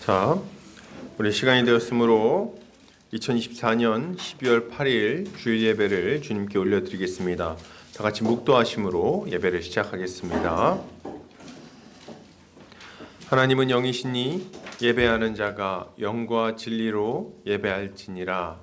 자, 우리 시간이 되었으므로 2024년 12월 8일 주일 예배를 주님께 올려드리겠습니다. 다 같이 묵도하심으로 예배를 시작하겠습니다. 하나님은 영이시니 예배하는 자가 영과 진리로 예배할지니라.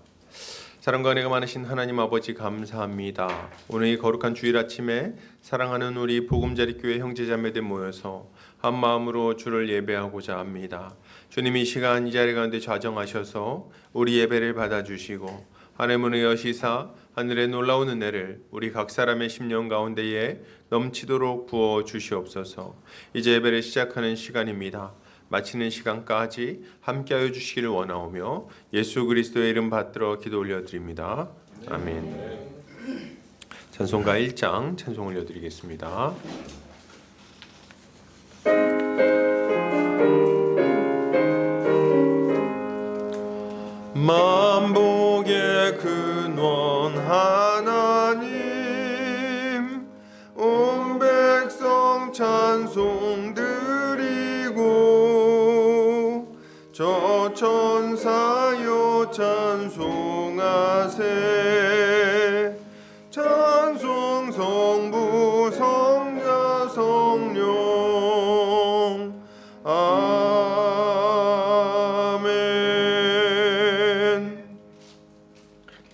사랑과 은혜가 많으신 하나님 아버지 감사합니다. 오늘 이 거룩한 주일 아침에 사랑하는 우리 보금자리 교회 형제자매들 모여서 한 마음으로 주를 예배하고자 합니다. 주님이 이 시간 이 자리 가운데 좌정하셔서 우리 예배를 받아주시고 하늘 문을 여시사 하늘의 놀라운 은혜를 우리 각 사람의 심령 가운데에 넘치도록 부어 주시옵소서. 이제 예배를 시작하는 시간입니다. 마치는 시간까지 함께하여 주시기를 원하오며 예수 그리스도의 이름 받들어 기도 올려드립니다. 아멘. 찬송가 1장 찬송 올려드리겠습니다. 만복의 근원 하나님 온 백성 찬송 드리고 저 천사여 찬송하세 찬송 성부 성자 성령 아멘.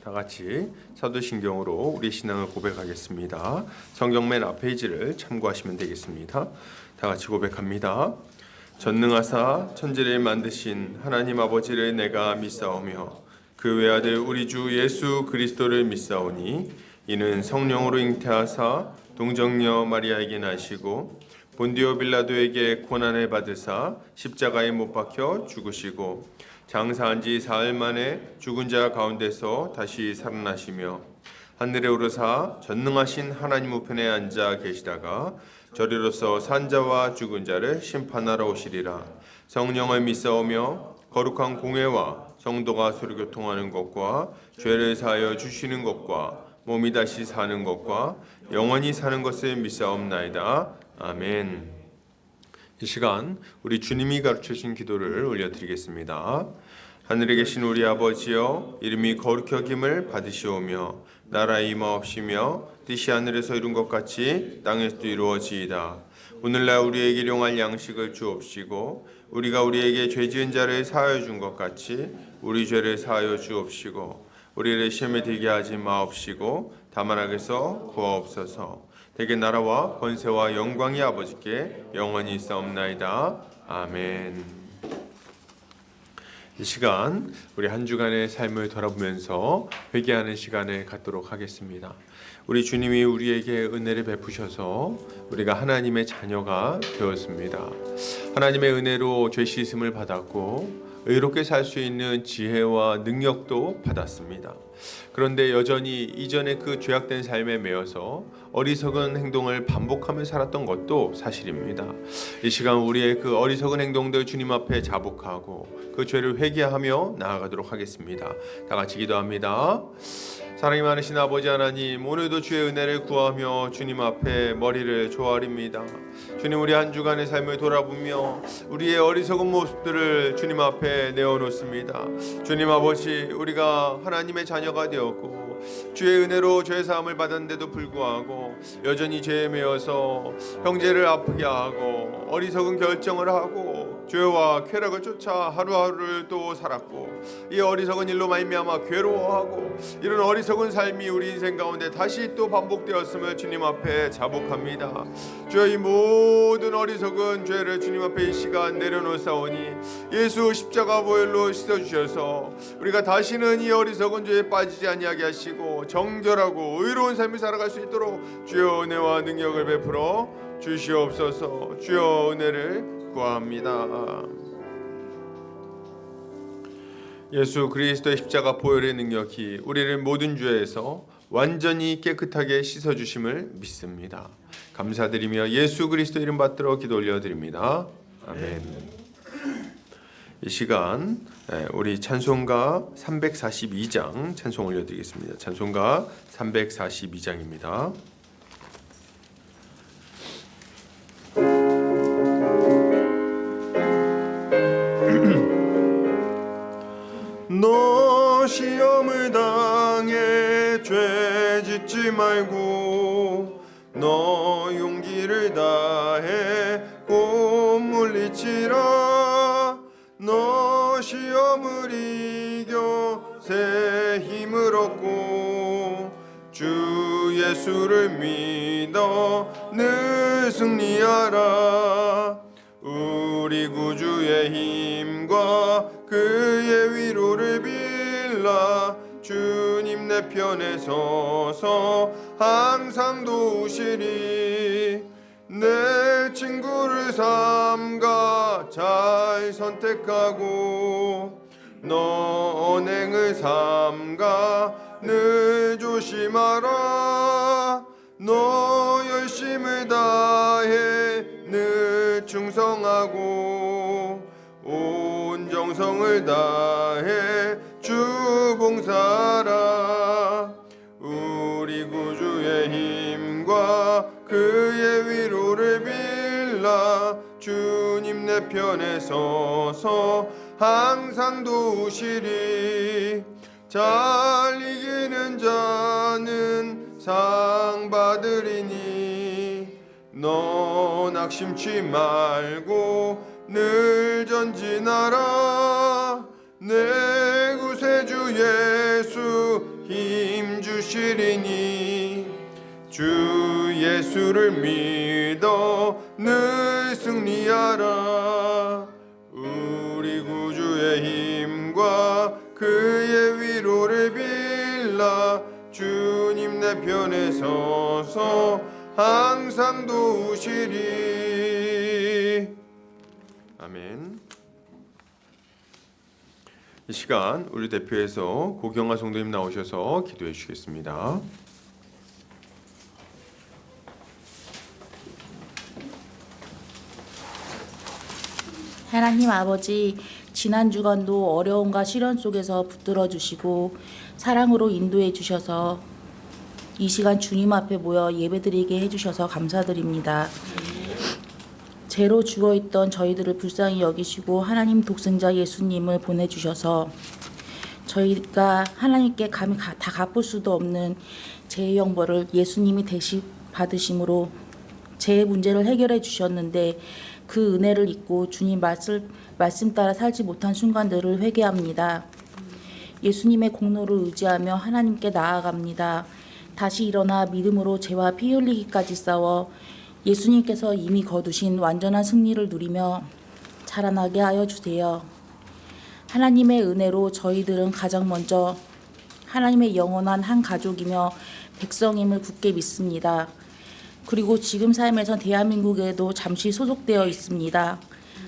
다 같이 사도신경으로 우리 신앙을 고백하겠습니다. 성경 맨 앞 페이지를 참고하시면 되겠습니다. 다 같이 고백합니다. 전능하사 천지를 만드신 하나님 아버지를 내가 믿사오며 그 외아들 우리 주 예수 그리스도를 믿사오니 이는 성령으로 잉태하사 동정녀 마리아에게 나시고 본디오 빌라도에게 고난을 받으사 십자가에 못 박혀 죽으시고 장사한 지 사흘 만에 죽은 자 가운데서 다시 살아나시며 하늘에 오르사 전능하신 하나님 우편에 앉아 계시다가 저리로서 산자와 죽은 자를 심판하러 오시리라. 성령을 믿사오며 거룩한 공회와 성도가 서로 교통하는 것과 죄를 사하여 주시는 것과 몸이 다시 사는 것과 영원히 사는 것을 믿사옵나이다. 아멘. 이 시간 우리 주님이 가르쳐주신 기도를 올려드리겠습니다. 하늘에 계신 우리 아버지여 이름이 거룩히 여김을 받으시오며 나라의 임하옵시며 뜻이 하늘에서 이룬 것 같이 땅에서도 이루어지이다. 오늘날 우리에게 일용할 양식을 주옵시고 우리가 우리에게 죄 지은 자를 사하여 준 것 같이 우리 죄를 사하여 주옵시고 우리를 시험에 들게 하지 마옵시고 다만 악에서 구하옵소서. 대개 나라와 권세와 영광이 아버지께 영원히 있사옵나이다. 아멘. 이 시간 우리 한 주간의 삶을 돌아보면서 회개하는 시간을 갖도록 하겠습니다. 우리 주님이 우리에게 은혜를 베푸셔서 우리가 하나님의 자녀가 되었습니다. 하나님의 은혜로 죄 씻음을 받았고 의롭게 살 수 있는 지혜와 능력도 받았습니다. 그런데 여전히 이전의 그 죄악된 삶에 매여서 어리석은 행동을 반복하며 살았던 것도 사실입니다. 이 시간 우리의 그 어리석은 행동들 주님 앞에 자복하고 그 죄를 회개하며 나아가도록 하겠습니다. 다 같이 기도합니다. 사랑이 많으신 아버지 하나님, 오늘도 주의 은혜를 구하며 주님 앞에 머리를 조아립니다. 주님, 우리 한 주간의 삶을 돌아보며 우리의 어리석은 모습들을 주님 앞에 내어놓습니다. 주님 아버지, 우리가 하나님의 자녀가 되었고 주의 은혜로 죄 사함을 받았는데도 불구하고 여전히 죄에 매여서 형제를 아프게 하고 어리석은 결정을 하고 죄와 쾌락을 쫓아 하루하루를 또 살았고 이 어리석은 일로 말미암아 괴로워하고 이런 어리석은 삶이 우리 인생 가운데 다시 또 반복되었음을 주님 앞에 자복합니다. 주여, 이 모든 어리석은 죄를 주님 앞에 이 시간 내려놓사오니 예수 십자가 보혈로 씻어주셔서 우리가 다시는 이 어리석은 죄에 빠지지 아니하게 하시고 정결하고 의로운 삶을 살아갈 수 있도록 주여 은혜와 능력을 베풀어 주시옵소서. 주여 은혜를 구합니다. 예수 그리스도의 십자가 보혈의 능력이 우리를 모든 죄에서 완전히 깨끗하게 씻어주심을 믿습니다. 감사드리며 예수 그리스도 이름 받들어 기도 올려드립니다. 아멘. 이 시간 우리 찬송가 342장 찬송 올려드리겠습니다. 찬송가 342장입니다. 너 시험을 당해 죄 짓지 말고 너 용기를 다해 곧 물리치라. 너 시험을 이겨 새 힘을 얻고 주 예수를 믿어 늘 승리하라. 우리 구주의 힘과 그의 위로를 빌라. 주님 내 편에 서서 항상 도우시리. 내 친구를 삼가 잘 선택하고 너 언행을 삼가 늘 조심하라. 너 열심을 다해 늘 충성하고 온 정성을 다해 주 봉사하라. 우리 구주의 힘과 그의 위로를 빌라. 주님 내 편에 서서 항상 도우시리. 잘 이기는 자는 상 받으리니 너 낙심치 말고 늘 전진하라. 내 구세주 예수 힘 주시리니 주 예수를 믿어 늘 승리하라. 우리 구주의 힘과 그의 위로를 빌라. 주님 내 편에 서서 항상 도우시리. 아멘. 이 시간 우리 대표에서 고경화 성도님 나오셔서 기도해 주시겠습니다. 하나님 아버지, 지난 주간도 어려움과 시련 속에서 붙들어 주시고 사랑으로 인도해 주셔서 이 시간 주님 앞에 모여 예배드리게 해주셔서 감사드립니다. 죄로 죽어있던 저희들을 불쌍히 여기시고 하나님 독생자 예수님을 보내주셔서 저희가 하나님께 감히 다 갚을 수도 없는 죄의 형벌을 예수님이 대신 받으심으로 죄의 문제를 해결해 주셨는데 그 은혜를 잊고 주님 말씀 따라 살지 못한 순간들을 회개합니다. 예수님의 공로를 의지하며 하나님께 나아갑니다. 다시 일어나 믿음으로 죄와 피 흘리기까지 싸워 예수님께서 이미 거두신 완전한 승리를 누리며 자라나게 하여 주세요. 하나님의 은혜로 저희들은 가장 먼저 하나님의 영원한 한 가족이며 백성임을 굳게 믿습니다. 그리고 지금 삶에선 대한민국에도 잠시 소속되어 있습니다.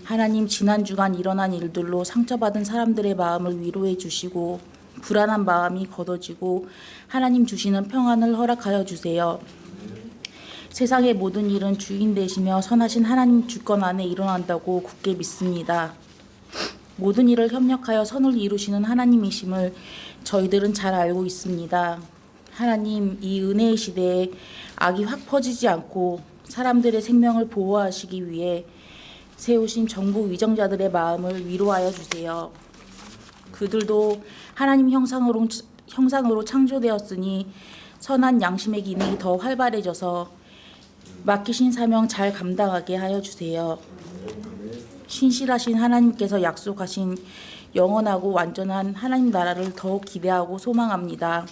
하나님, 지난 주간 일어난 일들로 상처받은 사람들의 마음을 위로해 주시고 불안한 마음이 걷어지고 하나님 주시는 평안을 허락하여 주세요. 세상의 모든 일은 주인 되시며 선하신 하나님 주권 안에 일어난다고 굳게 믿습니다. 모든 일을 협력하여 선을 이루시는 하나님이심을 저희들은 잘 알고 있습니다. 하나님, 이 은혜의 시대에 악이 확 퍼지지 않고 사람들의 생명을 보호하시기 위해 세우신 정부 위정자들의 마음을 위로하여 주세요. 그들도 하나님 형상으로 창조되었으니 선한 양심의 기능이 더 활발해져서 맡기신 사명 잘 감당하게 하여 주세요. 신실하신 하나님께서 약속하신 영원하고 완전한 하나님 나라를 더욱 기대하고 소망합니다.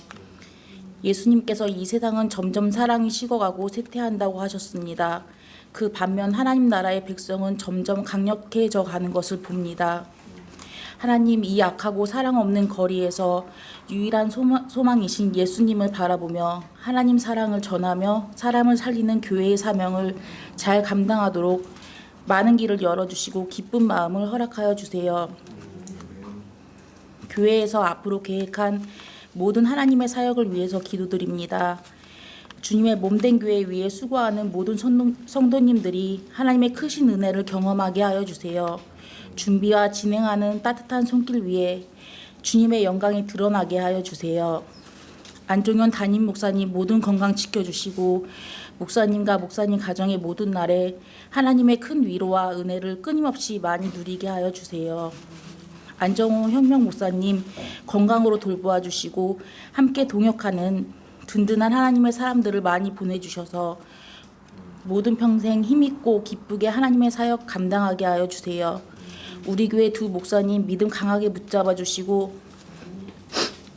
예수님께서 이 세상은 점점 사랑이 식어가고 쇠퇴한다고 하셨습니다. 그 반면 하나님 나라의 백성은 점점 강력해져 가는 것을 봅니다. 하나님, 이 악하고 사랑 없는 거리에서 유일한 소망이신 예수님을 바라보며 하나님 사랑을 전하며 사람을 살리는 교회의 사명을 잘 감당하도록 많은 길을 열어주시고 기쁜 마음을 허락하여 주세요. 교회에서 앞으로 계획한 모든 하나님의 사역을 위해서 기도드립니다. 주님의 몸된 교회 위에 수고하는 모든 성도님들이 하나님의 크신 은혜를 경험하게 하여 주세요. 준비와 진행하는 따뜻한 손길 위에 주님의 영광이 드러나게 하여 주세요. 안종현 담임 목사님 모든 건강 지켜주시고 목사님과 목사님 가정의 모든 날에 하나님의 큰 위로와 은혜를 끊임없이 많이 누리게 하여 주세요. 안정호 혁명 목사님 건강으로 돌보아 주시고 함께 동역하는 든든한 하나님의 사람들을 많이 보내주셔서 모든 평생 힘있고 기쁘게 하나님의 사역 감당하게 하여 주세요. 우리 교회 두 목사님 믿음 강하게 붙잡아 주시고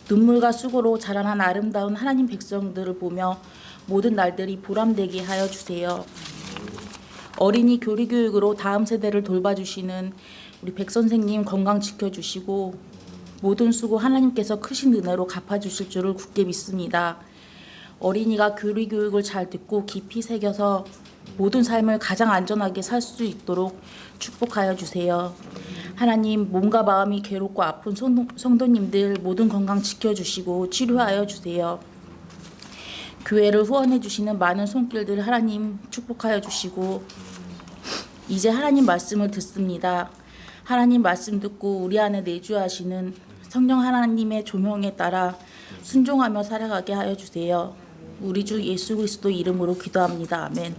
눈물과 수고로 자라난 아름다운 하나님 백성들을 보며 모든 날들이 보람되게 하여 주세요. 어린이 교리 교육으로 다음 세대를 돌봐주시는 우리 백 선생님 건강 지켜주시고 모든 수고 하나님께서 크신 은혜로 갚아주실 줄을 굳게 믿습니다. 어린이가 교리 교육을 잘 듣고 깊이 새겨서 모든 삶을 가장 안전하게 살 수 있도록 축복하여 주세요. 하나님 몸과 마음이 괴롭고 아픈 성도님들 모든 건강 지켜주시고 치료하여 주세요. 교회를 후원해 주시는 많은 손길들 하나님 축복하여 주시고 이제 하나님 말씀을 듣습니다. 하나님 말씀 듣고 우리 안에 내주하시는 성령 하나님의 조명에 따라 순종하며 살아가게 하여 주세요. 우리 주 예수 그리스도 이름으로 기도합니다. 아멘.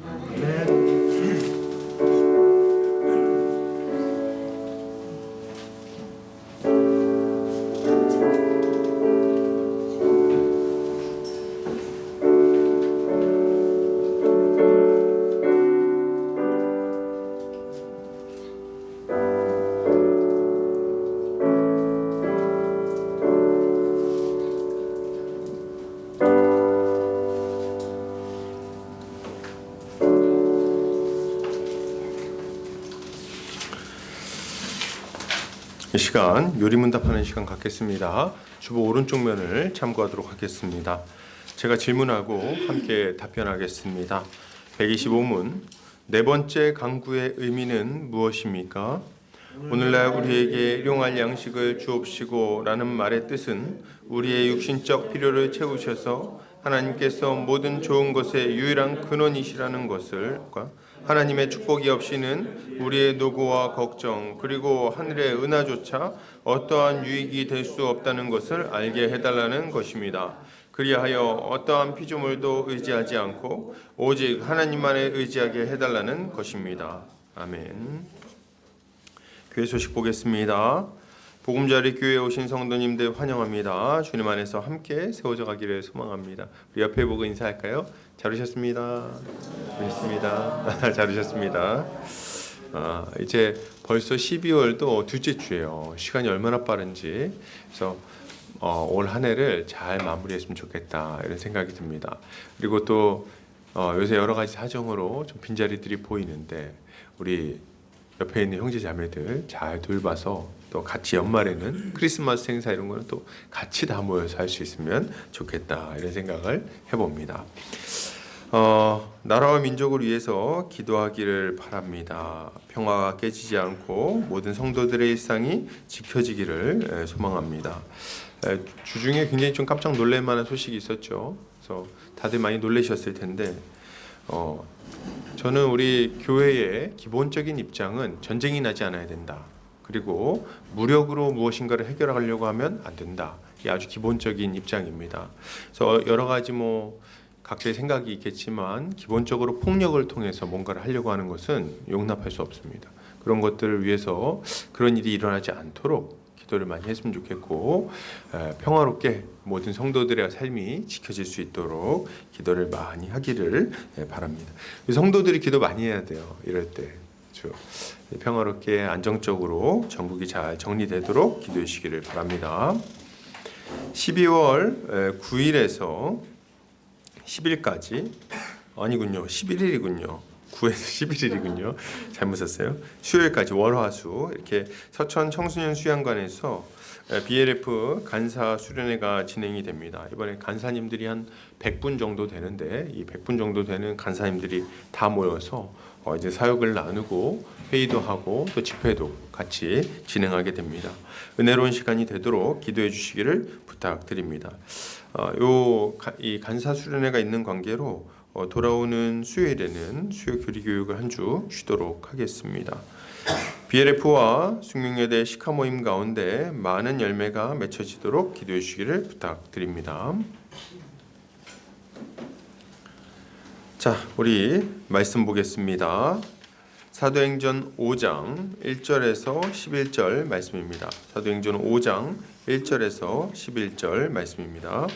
이 시간 요리문답하는 시간 갖겠습니다. 주보 오른쪽 면을 참고하도록 하겠습니다. 제가 질문하고 함께 답변하겠습니다. 125문 네 번째 강구의 의미는 무엇입니까? 오늘날 우리에게 일용할 양식을 주옵시고 라는 말의 뜻은 우리의 육신적 필요를 채우셔서 하나님께서 모든 좋은 것의 유일한 근원이시라는 것을 하나님의 축복이 없이는 우리의 노고와 걱정 그리고 하늘의 은하조차 어떠한 유익이 될 수 없다는 것을 알게 해달라는 것입니다. 그리하여 어떠한 피조물도 의지하지 않고 오직 하나님만에 의지하게 해달라는 것입니다. 아멘. 교회 소식 보겠습니다. 보금자리 교회에 오신 성도님들 환영합니다. 주님 안에서 함께 세워져 가기를 소망합니다. 우리 옆에 보고 인사할까요? 잘 오셨습니다. 반갑습니다. 잘 오셨습니다. 이제 벌써 12월도 둘째 주예요. 시간이 얼마나 빠른지. 그래서 올 한 해를 잘 마무리했으면 좋겠다 이런 생각이 듭니다. 그리고 또 요새 여러 가지 사정으로 좀 빈자리들이 보이는데 우리 옆에 있는 형제 자매들 잘 돌봐서 또 같이 연말에는 크리스마스 행사 이런 거는 또 같이 다 모여서 할 수 있으면 좋겠다 이런 생각을 해봅니다. 나라와 민족을 위해서 기도하기를 바랍니다. 평화가 깨지지 않고 모든 성도들의 일상이 지켜지기를 소망합니다. 주중에 굉장히 좀 깜짝 놀랄 만한 소식이 있었죠. 그래서 다들 많이 놀라셨을 텐데 저는 우리 교회의 기본적인 입장은 전쟁이 나지 않아야 된다. 그리고 무력으로 무엇인가를 해결하려고 하면 안 된다. 이게 아주 기본적인 입장입니다. 그래서 여러 가지 각자의 생각이 있겠지만 기본적으로 폭력을 통해서 뭔가를 하려고 하는 것은 용납할 수 없습니다. 그런 것들을 위해서 그런 일이 일어나지 않도록 기도를 많이 했으면 좋겠고 평화롭게 모든 성도들의 삶이 지켜질 수 있도록 기도를 많이 하기를 바랍니다. 성도들이 기도 많이 해야 돼요. 이럴 때 평화롭게 안정적으로 전국이 잘 정리되도록 기도해 주시기를 바랍니다. 12월 9일에서 10일까지 아니군요. 11일이군요. 9에서 11일이군요. 잘못 썼어요. 수요일까지 월화수 이렇게 서천 청소년 수양관에서 BLF 간사 수련회가 진행이 됩니다. 이번에 간사님들이 한 100분 정도 되는데 이 100분 정도 되는 간사님들이 다 모여서 이제 사역을 나누고 회의도 하고 또 집회도 같이 진행하게 됩니다. 은혜로운 시간이 되도록 기도해 주시기를 부탁드립니다. 이 간사 수련회가 있는 관계로 돌아오는 수요일에는 수요 교리 교육을 한 주 쉬도록 하겠습니다. BLF와 숙명여대 시카 모임 가운데 많은 열매가 맺혀지도록 기도해 주시기를 부탁드립니다. 자, 우리 말씀 보겠습니다. 사도행전 5장 1절에서 11절 말씀입니다. 사도행전 5장 1절에서 11절 말씀입니다.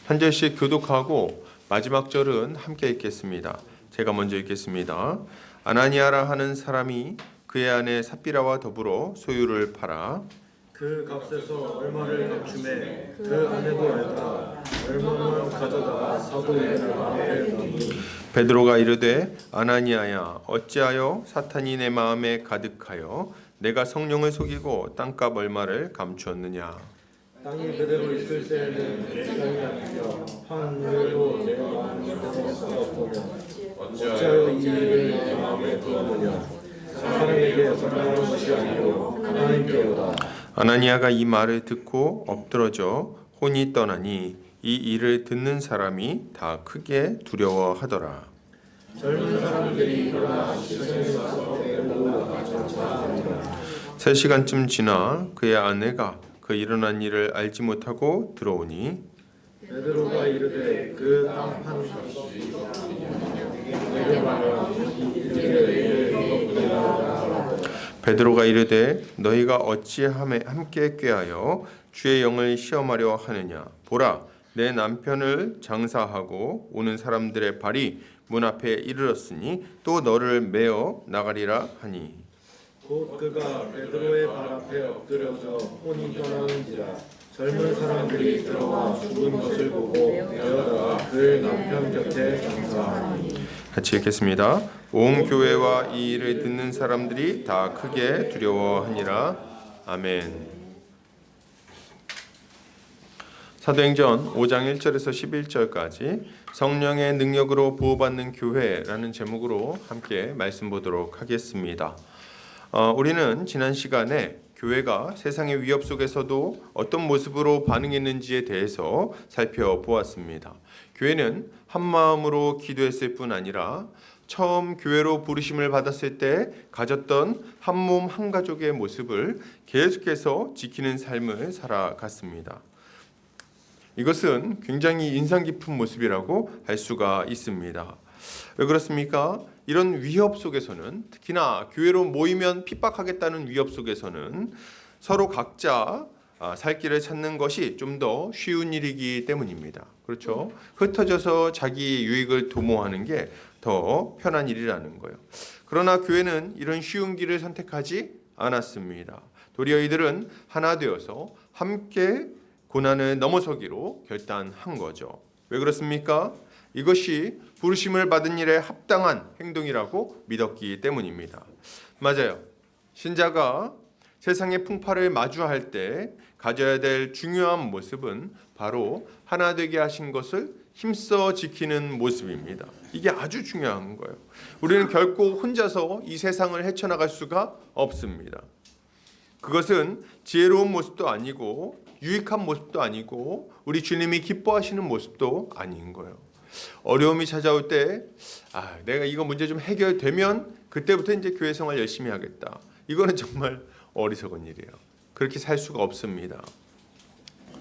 한 절씩 교독하고 마지막 절은 함께 읽겠습니다. 제가 먼저 읽겠습니다. 아나니아라 하는 사람이 그의 아내 삽비라와 더불어 소유를 팔아 그 값에서 얼마를 감춤해 그 아내도 알다 얼마만 가져다가 사도의 앞에 두니 베드로가 이르되 아나니아야 어찌하여 사탄이 내 마음에 가득하여 내가 성령을 속이고 땅값 얼마를 감추었느냐. 땅이 그대로 있을 때에는 땅이 아니며 하늘도 내 마음에 쌓았으며 어찌하여 이 일을 내 마음에 두었느냐. 사람에게 전하는 것이 아니요 하나님께로다. 아나니아가 이 말을 듣고 엎드러져 혼이 떠나니 이 일을 듣는 사람이 다 크게 두려워하더라. 젊은 사람들이 일어나 시선에 와서 베드로와 전파하니라. 3시간쯤 지나 그의 아내가 그 일어난 일을 알지 못하고 들어오니 베드로가 이르되 그 땅판 값이 내게 말하라. 이 일을 베드로가 이르되 너희가 어찌함에 함께 꾀하여 주의 영을 시험하려 하느냐. 보라 내 남편을 장사하고 오는 사람들의 발이 문 앞에 이르렀으니 또 너를 메어 나가리라 하니 곧 그가 베드로의 발 앞에 엎드려져 혼이 떠나는지라 젊은 사람들이 들어와 죽은 것을 보고 되어다가 그 남편 곁에 장사하니. 같이 읽겠습니다. 온 교회와 이 일을 듣는 사람들이 다 크게 두려워하니라. 아멘. 사도행전 5장 1절에서 11절까지 성령의 능력으로 보호받는 교회라는 제목으로 함께 말씀 보도록 하겠습니다. 우리는 지난 시간에 교회가 세상의 위협 속에서도 어떤 모습으로 반응했는지에 대해서 살펴보았습니다. 교회는 한 마음으로 기도했을 뿐 아니라 처음 교회로 부르심을 받았을 때 가졌던 한 몸 한 가족의 모습을 계속해서 지키는 삶을 살아갔습니다. 이것은 굉장히 인상 깊은 모습이라고 할 수가 있습니다. 왜 그렇습니까? 이런 위협 속에서는 특히나 교회로 모이면 핍박하겠다는 위협 속에서는 서로 각자 살 길을 찾는 것이 좀 더 쉬운 일이기 때문입니다. 그렇죠? 흩어져서 자기 유익을 도모하는 게 더 편한 일이라는 거예요. 그러나 교회는 이런 쉬운 길을 선택하지 않았습니다. 도리어 이들은 하나 되어서 함께 고난을 넘어서기로 결단한 거죠. 왜 그렇습니까? 이것이 부르심을 받은 일에 합당한 행동이라고 믿었기 때문입니다. 맞아요. 신자가 세상의 풍파를 마주할 때 가져야 될 중요한 모습은 바로 하나 되게 하신 것을 힘써 지키는 모습입니다. 이게 아주 중요한 거예요. 우리는 결코 혼자서 이 세상을 헤쳐나갈 수가 없습니다. 그것은 지혜로운 모습도 아니고 유익한 모습도 아니고 우리 주님이 기뻐하시는 모습도 아닌 거예요. 어려움이 찾아올 때 내가 이거 문제 좀 해결되면 그때부터 이제 교회 생활 열심히 하겠다. 이거는 정말 어리석은 일이에요. 그렇게 살 수가 없습니다.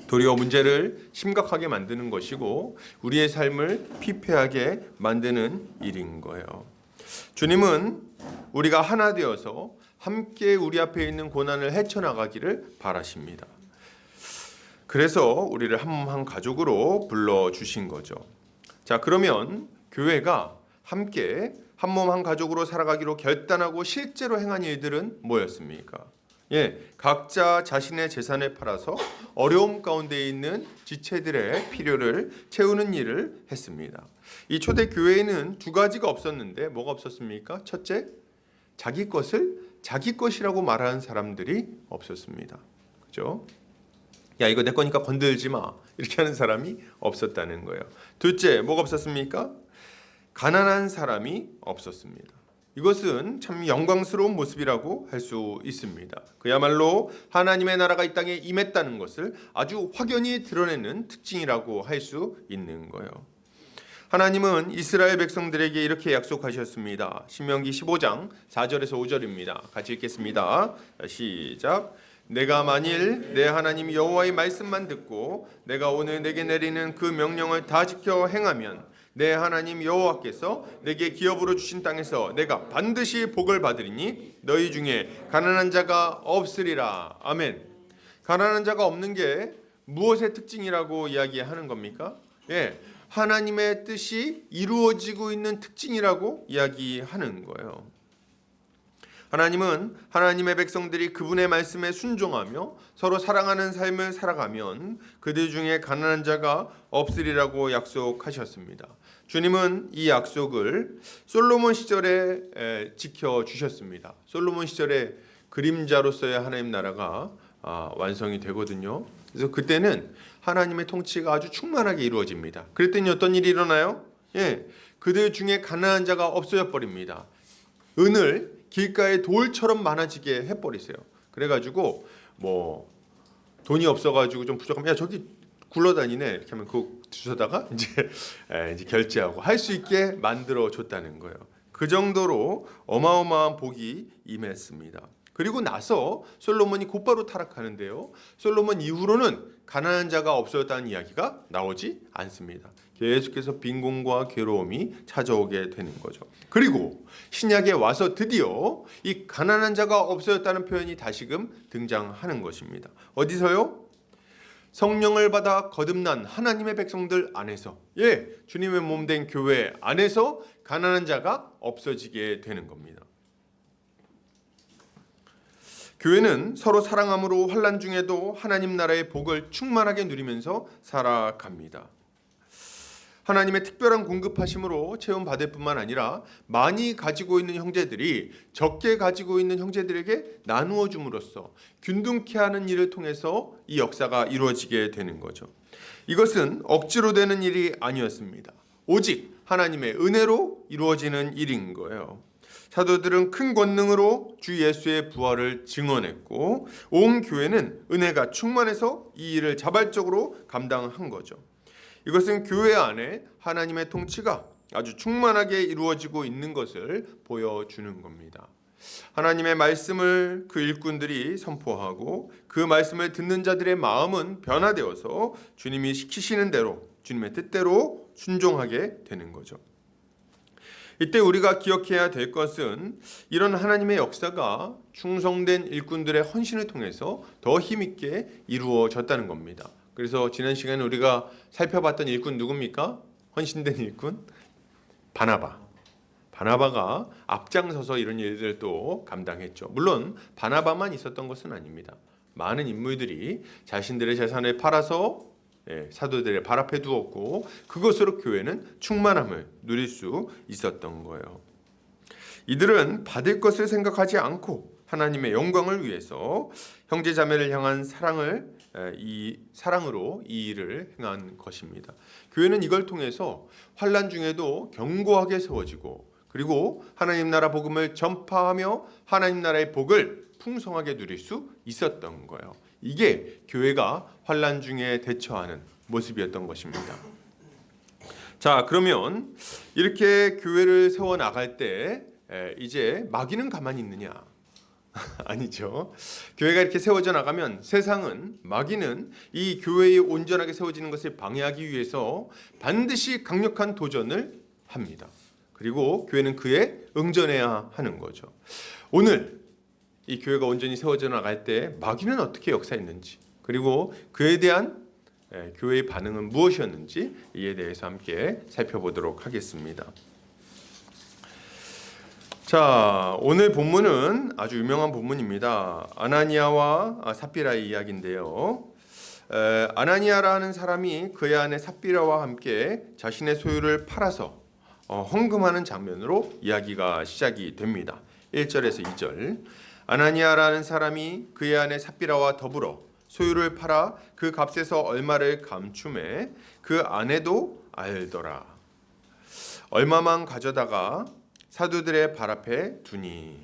도리어 문제를 심각하게 만드는 것이고 우리의 삶을 피폐하게 만드는 일인 거예요. 주님은 우리가 하나 되어서 함께 우리 앞에 있는 고난을 헤쳐나가기를 바라십니다. 그래서 우리를 한 몸 한 가족으로 불러주신 거죠. 자, 그러면 교회가 함께 한 몸 한 가족으로 살아가기로 결단하고 실제로 행한 일들은 뭐였습니까? 각자 자신의 재산을 팔아서 어려움 가운데 있는 지체들의 필요를 채우는 일을 했습니다. 이 초대 교회에는 두 가지가 없었는데 뭐가 없었습니까? 첫째, 자기 것을 자기 것이라고 말하는 사람들이 없었습니다. 그죠? 야, 이거 내 거니까 건들지 마. 이렇게 하는 사람이 없었다는 거예요. 둘째, 뭐가 없었습니까? 가난한 사람이 없었습니다. 이것은 참 영광스러운 모습이라고 할 수 있습니다. 그야말로 하나님의 나라가 이 땅에 임했다는 것을 아주 확연히 드러내는 특징이라고 할 수 있는 거예요. 하나님은 이스라엘 백성들에게 이렇게 약속하셨습니다. 신명기 15장 4절에서 5절입니다. 같이 읽겠습니다. 시작. 내가 만일 내 하나님 여호와의 말씀만 듣고 내가 오늘 내게 내리는 그 명령을 다 지켜 행하면 내 하나님 여호와께서 내게 기업으로 주신 땅에서 내가 반드시 복을 받으리니 너희 중에 가난한 자가 없으리라. 아멘. 가난한 자가 없는 게 무엇의 특징이라고 이야기하는 겁니까? 예, 하나님의 뜻이 이루어지고 있는 특징이라고 이야기하는 거예요. 하나님은 하나님의 백성들이 그분의 말씀에 순종하며 서로 사랑하는 삶을 살아가면 그들 중에 가난한 자가 없으리라고 약속하셨습니다. 주님은 이 약속을 솔로몬 시절에 지켜주셨습니다. 솔로몬 시절에 그림자로서의 하나님 나라가 완성이 되거든요. 그래서 그때는 하나님의 통치가 아주 충만하게 이루어집니다. 그랬더니 어떤 일이 일어나요? 예, 그들 중에 가난한 자가 없어져 버립니다. 은을 길가에 돌처럼 많아지게 해버리세요. 그래가지고 뭐 돈이 없어가지고 좀 부족하면 야 저기 굴러다니네 이렇게 하면 그거 주워다가 이제 결제하고 할 수 있게 만들어 줬다는 거예요. 그 정도로 어마어마한 복이 임했습니다. 그리고 나서 솔로몬이 곧바로 타락하는데요. 솔로몬 이후로는 가난한 자가 없어졌다는 이야기가 나오지 않습니다. 계속해서 빈곤과 괴로움이 찾아오게 되는 거죠. 그리고 신약에 와서 드디어 이 가난한 자가 없어졌다는 표현이 다시금 등장하는 것입니다. 어디서요? 성령을 받아 거듭난 하나님의 백성들 안에서, 예, 주님의 몸된 교회 안에서 가난한 자가 없어지게 되는 겁니다. 교회는 서로 사랑함으로 환난 중에도 하나님 나라의 복을 충만하게 누리면서 살아갑니다. 하나님의 특별한 공급하심으로 체험받을 뿐만 아니라 많이 가지고 있는 형제들이 적게 가지고 있는 형제들에게 나누어 줌으로써 균등케 하는 일을 통해서 이 역사가 이루어지게 되는 거죠. 이것은 억지로 되는 일이 아니었습니다. 오직 하나님의 은혜로 이루어지는 일인 거예요. 사도들은 큰 권능으로 주 예수의 부활을 증언했고 온 교회는 은혜가 충만해서 이 일을 자발적으로 감당한 거죠. 이것은 교회 안에 하나님의 통치가 아주 충만하게 이루어지고 있는 것을 보여주는 겁니다. 하나님의 말씀을 그 일꾼들이 선포하고 그 말씀을 듣는 자들의 마음은 변화되어서 주님이 시키시는 대로 주님의 뜻대로 순종하게 되는 거죠. 이때 우리가 기억해야 될 것은 이런 하나님의 역사가 충성된 일꾼들의 헌신을 통해서 더 힘있게 이루어졌다는 겁니다. 그래서 지난 시간에 우리가 살펴봤던 일꾼 누굽니까? 헌신된 일꾼? 바나바가 앞장서서 이런 일들을 또 감당했죠. 물론 바나바만 있었던 것은 아닙니다. 많은 인물들이 자신들의 재산을 팔아서 사도들의 발 앞에 두었고 그것으로 교회는 충만함을 누릴 수 있었던 거예요. 이들은 받을 것을 생각하지 않고 하나님의 영광을 위해서 형제 자매를 향한 사랑으로 이 일을 행한 것입니다. 교회는 이걸 통해서 환난 중에도 견고하게 세워지고 그리고 하나님 나라 복음을 전파하며 하나님 나라의 복을 풍성하게 누릴 수 있었던 거예요. 이게 교회가 환난 중에 대처하는 모습이었던 것입니다. 자, 그러면 이렇게 교회를 세워 나갈 때 이제 마귀는 가만히 있느냐? 아니죠. 교회가 이렇게 세워져 나가면 세상은 마귀는 이 교회에 온전하게 세워지는 것을 방해하기 위해서 반드시 강력한 도전을 합니다. 그리고 교회는 그에 응전해야 하는 거죠. 오늘 이 교회가 온전히 세워져 나갈 때 마귀는 어떻게 역사했는지 그리고 그에 대한 교회의 반응은 무엇이었는지 이에 대해서 함께 살펴보도록 하겠습니다. 자, 오늘 본문은 아주 유명한 본문입니다. 아나니아와 삽비라의 이야기인데요. 아나니아라는 사람이 그의 아내 삽비라와 함께 자신의 소유를 팔아서 헌금하는 장면으로 이야기가 시작이 됩니다. 1절에서 2절. 아나니아라는 사람이 그의 아내 삽비라와 더불어 소유를 팔아 그 값에서 얼마를 감춤해 그 아내도 알더라. 얼마만 가져다가 사도들의 발 앞에 두니.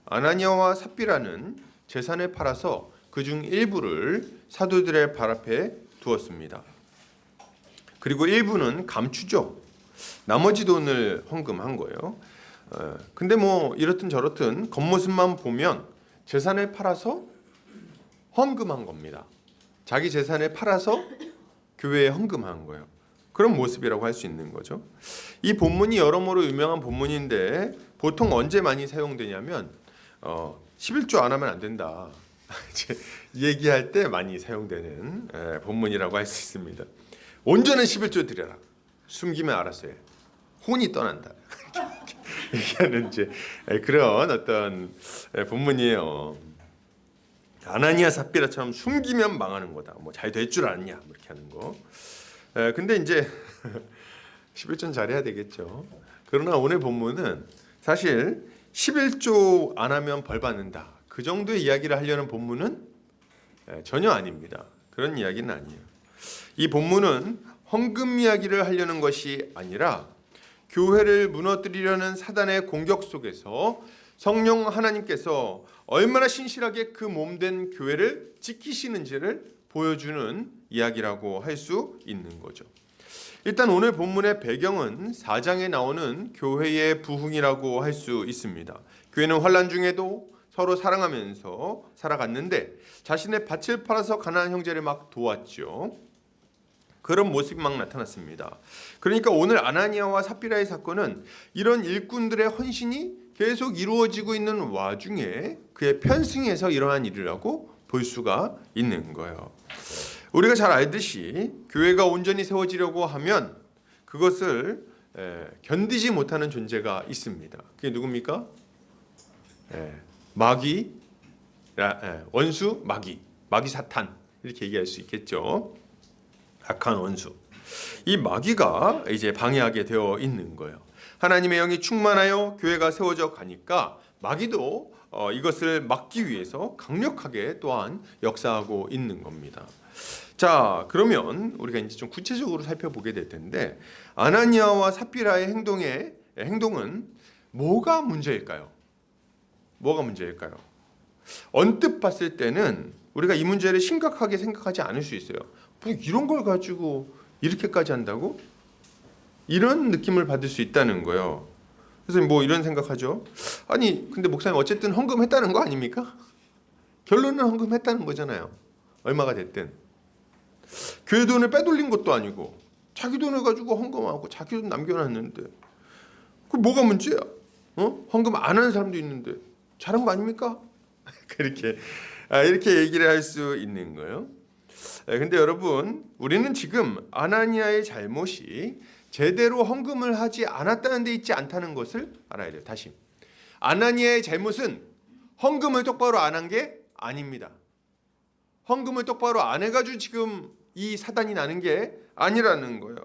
아나니아와 삽비라는 재산을 팔아서 그중 일부를 사도들의 발 앞에 두었습니다. 그리고 일부는 감추죠. 나머지 돈을 헌금한 거예요. 근데 뭐 이렇든 저렇든 겉모습만 보면 재산을 팔아서 헌금한 겁니다. 자기 재산을 팔아서 교회에 헌금한 거예요. 그런 모습이라고 할 수 있는 거죠. 이 본문이 여러모로 유명한 본문인데 보통 언제 많이 사용되냐면 11조 안 하면 안 된다 얘기할 때 많이 사용되는 본문이라고 할 수 있습니다. 온전한 11조 드려라. 숨기면 알아서 해. 혼이 떠난다. 얘기하는 이제 그런 어떤 본문이에요. 아나니아 삽비라처럼 숨기면 망하는 거다. 뭐 잘 될 줄 아느냐 뭐 이렇게 하는 거. 근데 이제 11조는 잘해야 되겠죠. 그러나 오늘 본문은 사실 11조 안 하면 벌 받는다. 그 정도의 이야기를 하려는 본문은 전혀 아닙니다. 그런 이야기는 아니에요. 이 본문은 헌금 이야기를 하려는 것이 아니라 교회를 무너뜨리려는 사단의 공격 속에서 성령 하나님께서 얼마나 신실하게 그 몸된 교회를 지키시는지를 보여주는 이야기라고 할 수 있는 거죠. 일단 오늘 본문의 배경은 4장에 나오는 교회의 부흥이라고 할 수 있습니다. 교회는 환난 중에도 서로 사랑하면서 살아갔는데 자신의 밭을 팔아서 가난한 형제를 막 도왔죠. 그런 모습이 막 나타났습니다. 그러니까 오늘 아나니아와 삽비라의 사건은 이런 일꾼들의 헌신이 계속 이루어지고 있는 와중에 그의 편승에서 일어난 일이라고 볼 수가 있는 거예요. 우리가 잘 알듯이 교회가 온전히 세워지려고 하면 그것을 견디지 못하는 존재가 있습니다. 그게 누굽니까? 마귀, 원수, 마귀 사탄 이렇게 얘기할 수 있겠죠. 악한 원수. 이 마귀가 이제 방해하게 되어 있는 거예요. 하나님의 영이 충만하여 교회가 세워져 가니까 마귀도 이것을 막기 위해서 강력하게 또한 역사하고 있는 겁니다. 자, 그러면 우리가 이제 좀 구체적으로 살펴보게 될 텐데 아나니아와 삽비라의 행동은 뭐가 문제일까요? 뭐가 문제일까요? 언뜻 봤을 때는 우리가 이 문제를 심각하게 생각하지 않을 수 있어요. 뭐 이런 걸 가지고 이렇게까지 한다고? 이런 느낌을 받을 수 있다는 거예요. 그래서 뭐 이런 생각하죠. 아니 근데 목사님 어쨌든 헌금했다는 거 아닙니까? 결론은 헌금했다는 거잖아요. 얼마가 됐든. 교회 돈을 빼돌린 것도 아니고 자기 돈을 가지고 헌금하고 자기 돈 남겨놨는데 그 뭐가 문제야? 헌금 안 하는 사람도 있는데 잘한 거 아닙니까? 이렇게 얘기를 할 수 있는 거예요. 근데 여러분 우리는 지금 아나니아의 잘못이 제대로 헌금을 하지 않았다는 데 있지 않다는 것을 알아야 돼요. 다시 아나니아의 잘못은 헌금을 똑바로 안 한 게 아닙니다. 헌금을 똑바로 안 해가지고 지금 이 사단이 나는 게 아니라는 거예요.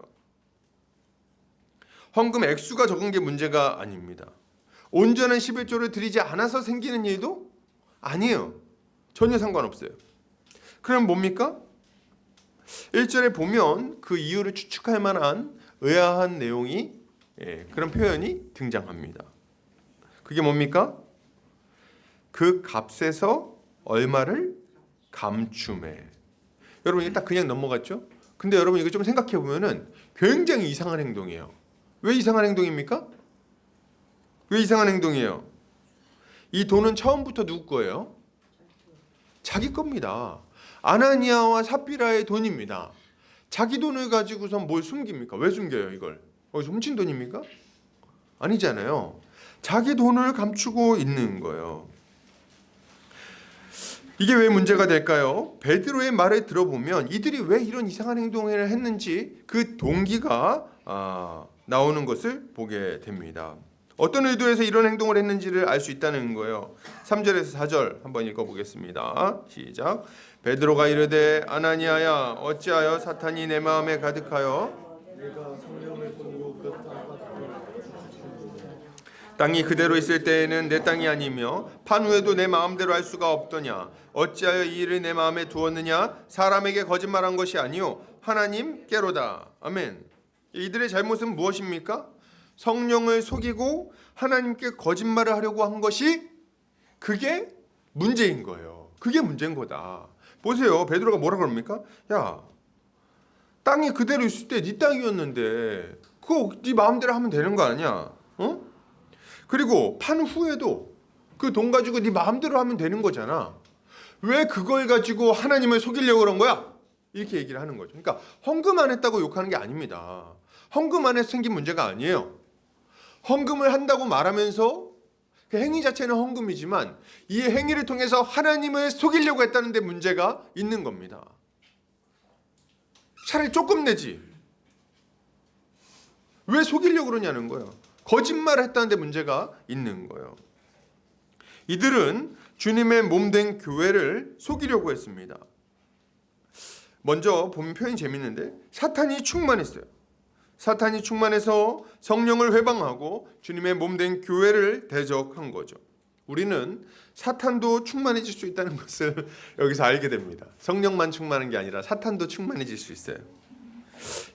헌금 액수가 적은 게 문제가 아닙니다. 온전한 11조를 드리지 않아서 생기는 일도 아니에요. 전혀 상관없어요. 그럼 뭡니까? 1절에 보면 그 이유를 추측할 만한 의아한 내용이 그런 표현이 등장합니다. 그게 뭡니까? 그 값에서 얼마를 감춤해. 여러분 이게 딱 그냥 넘어갔죠? 근데 여러분 이거 좀 생각해 보면은 굉장히 이상한 행동이에요. 왜 이상한 행동입니까? 왜 이상한 행동이에요? 이 돈은 처음부터 누구 거예요? 자기 겁니다. 아나니아와 삽비라의 돈입니다. 자기 돈을 가지고서 뭘 숨깁니까? 왜 숨겨요 이걸? 훔친 돈입니까? 아니잖아요. 자기 돈을 감추고 있는 거예요. 이게 왜 문제가 될까요? 베드로의 말을 들어보면 이들이 왜 이런 이상한 행동을 했는지 그 동기가 나오는 것을 보게 됩니다. 어떤 의도에서 이런 행동을 했는지를 알 수 있다는 거예요. 3절에서 4절 한번 읽어보겠습니다. 시작. 베드로가 이르되 아나니아야 어찌하여 사탄이 내 마음에 가득하여 내가 성령을 보고 그 땅이 그대로 있을 때에는 내 땅이 아니며 판 후에도 내 마음대로 할 수가 없더냐. 어찌하여 이 일을 내 마음에 두었느냐. 사람에게 거짓말한 것이 아니요 하나님께로다. 아멘. 이들의 잘못은 무엇입니까? 성령을 속이고 하나님께 거짓말을 하려고 한 것이 그게 문제인 거예요. 그게 문제인 거다. 보세요. 베드로가 뭐라 그럽니까? 야, 땅이 그대로 있을 때 네 땅이었는데 그거 네 마음대로 하면 되는 거 아니야? 그리고 판 후에도 그 돈 가지고 네 마음대로 하면 되는 거잖아. 왜 그걸 가지고 하나님을 속이려고 그런 거야? 이렇게 얘기를 하는 거죠. 그러니까 헌금 안 했다고 욕하는 게 아닙니다. 헌금 안 해서 생긴 문제가 아니에요. 헌금을 한다고 말하면서 그 행위 자체는 헌금이지만 이 행위를 통해서 하나님을 속이려고 했다는 데 문제가 있는 겁니다. 차라리 조금 내지 왜 속이려고 그러냐는 거예요. 거짓말을 했다는 데 문제가 있는 거예요. 이들은 주님의 몸된 교회를 속이려고 했습니다. 먼저 보면 표현이 재밌는데 사탄이 충만했어요. 사탄이 충만해서 성령을 회방하고 주님의 몸된 교회를 대적한 거죠. 우리는 사탄도 충만해질 수 있다는 것을 여기서 알게 됩니다. 성령만 충만한 게 아니라 사탄도 충만해질 수 있어요.